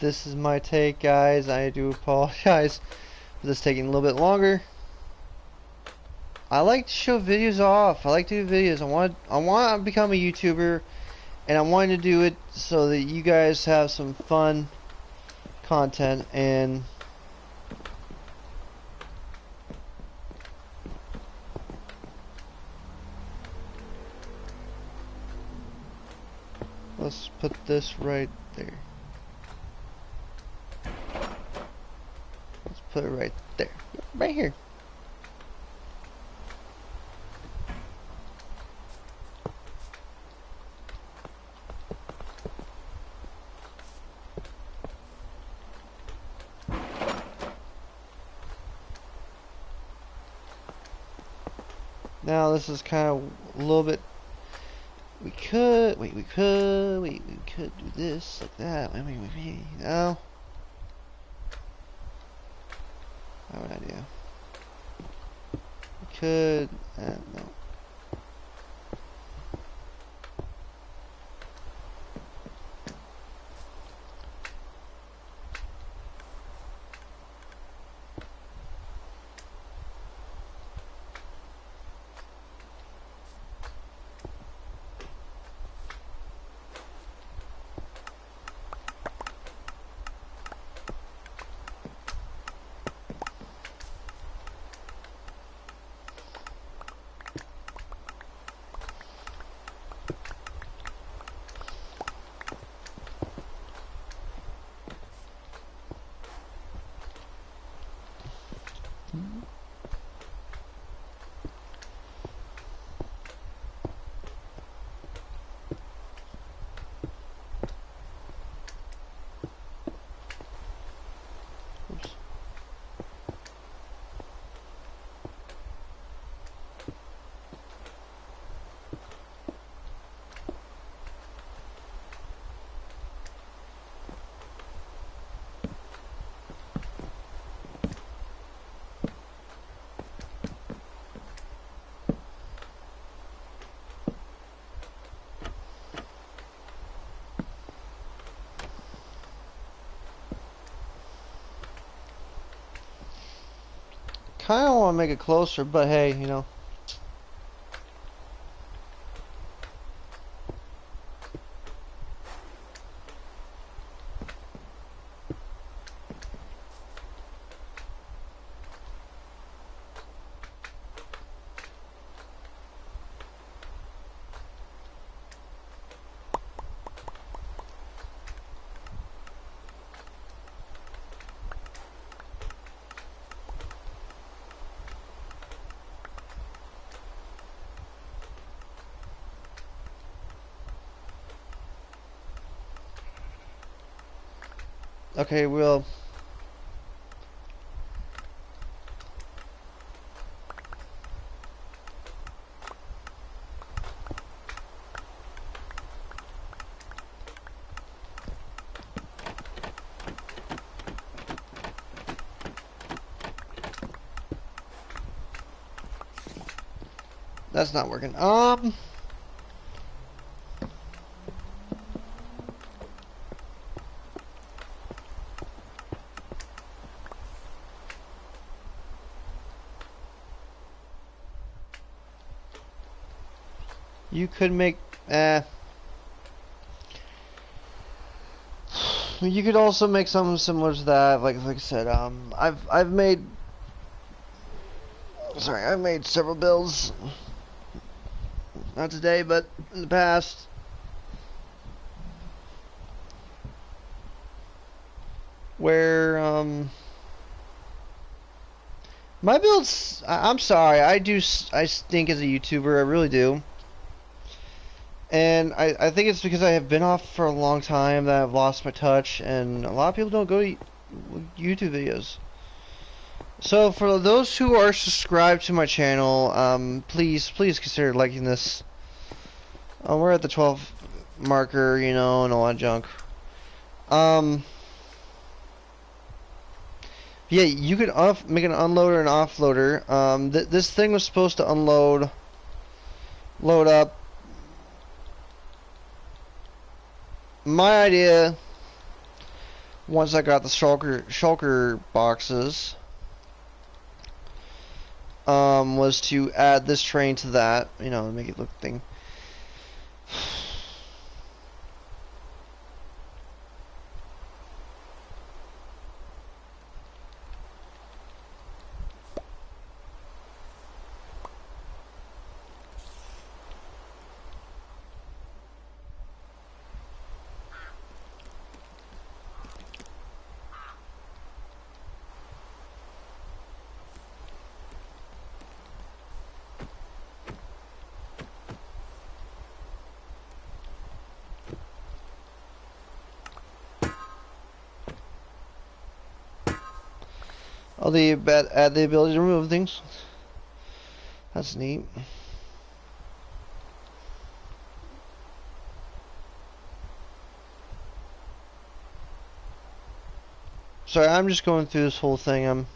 this is my take, guys. I do apologize for this taking a little bit longer. I like to show videos off. I like to do videos. I want to become a YouTuber, and I want to do it so that you guys have some fun content. And let's put this right there. Let's put it right there, right here. Now this is kind of a little bit. We could do this like that. I mean, no. I have an idea. We could. No. Oops. Kind of want to make it closer, but hey, you know. Okay, we'll. That's not working. You could make. You could also make something similar to that. Like I said, I've made. Sorry, I've made several builds. Not today, but in the past. Where, my builds, I'm sorry, I stink as a YouTuber, I really do. And I think it's because I have been off for a long time that I've lost my touch, and a lot of people don't go to YouTube videos. So for those who are subscribed to my channel, please consider liking this. We're at the 12 marker, you know, and a lot of junk. Yeah, you could make an unloader and offloader. This thing was supposed to load up. My idea once I got the shulker boxes, was to add this train to that, you know, make it look thing. Oh, add the ability to remove things. That's neat. Sorry, I'm just going through this whole thing.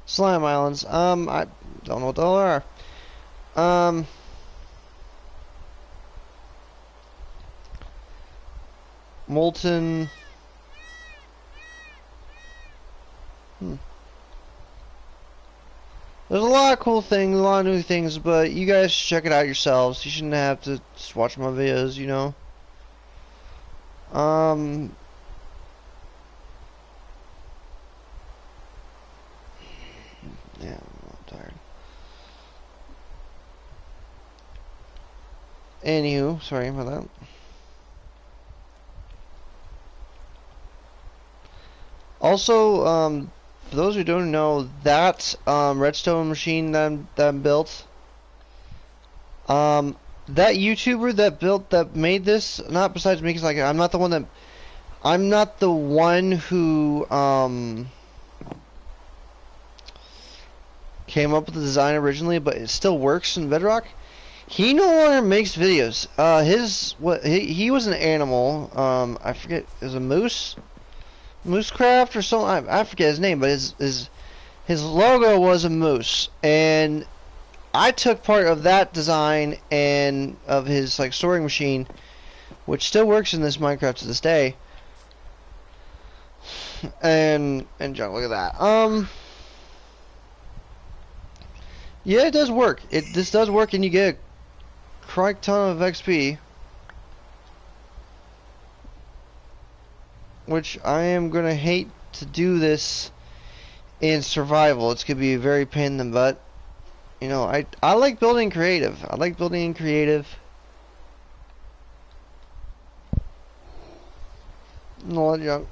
Slime Islands. I don't know what the hell they are. Molten. There's a lot of cool things, a lot of new things, but you guys should check it out yourselves. You shouldn't have to just watch my videos, you know. Yeah, I'm tired. Anywho, sorry about that. Also, for those who don't know, that redstone machine that I built, that YouTuber that made this, not besides me, 'cause like I'm not the one who came up with the design originally, but it still works in Bedrock. He no longer makes videos. He was an animal. I forget, it was a Moosecraft or something. I forget his name, but his logo was a moose, and I took part of that design and of his like storing machine, which still works in this Minecraft to this day. And junk, look at that. Yeah, it does work. This does work, and you get a crike ton of XP. Which I am gonna hate to do this in survival. It's gonna be a very pain in the butt. You know, I like building creative. I like building in creative. No junk.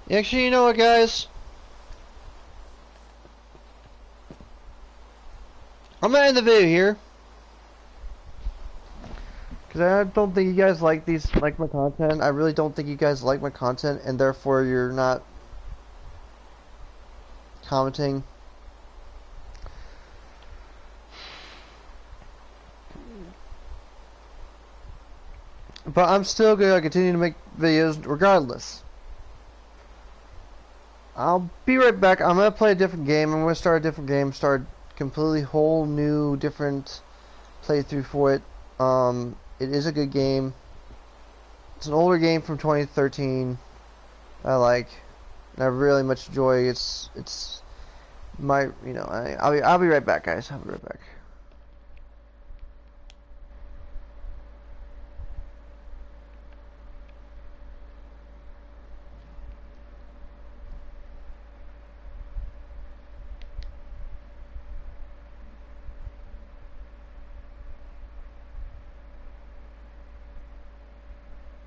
Actually, you know what, guys? I'm gonna end the video here. Because I don't think you guys like my content. I really don't think you guys like my content, and therefore you're not commenting. But I'm still gonna continue to make videos regardless. I'll be right back. I'm gonna play a different game. I'm gonna start a different game. Start a completely whole new different playthrough for it. It is a good game. It's an older game from 2013. I like, and I really much enjoy. It's my, you know. I'll be right back, guys. I'll be right back.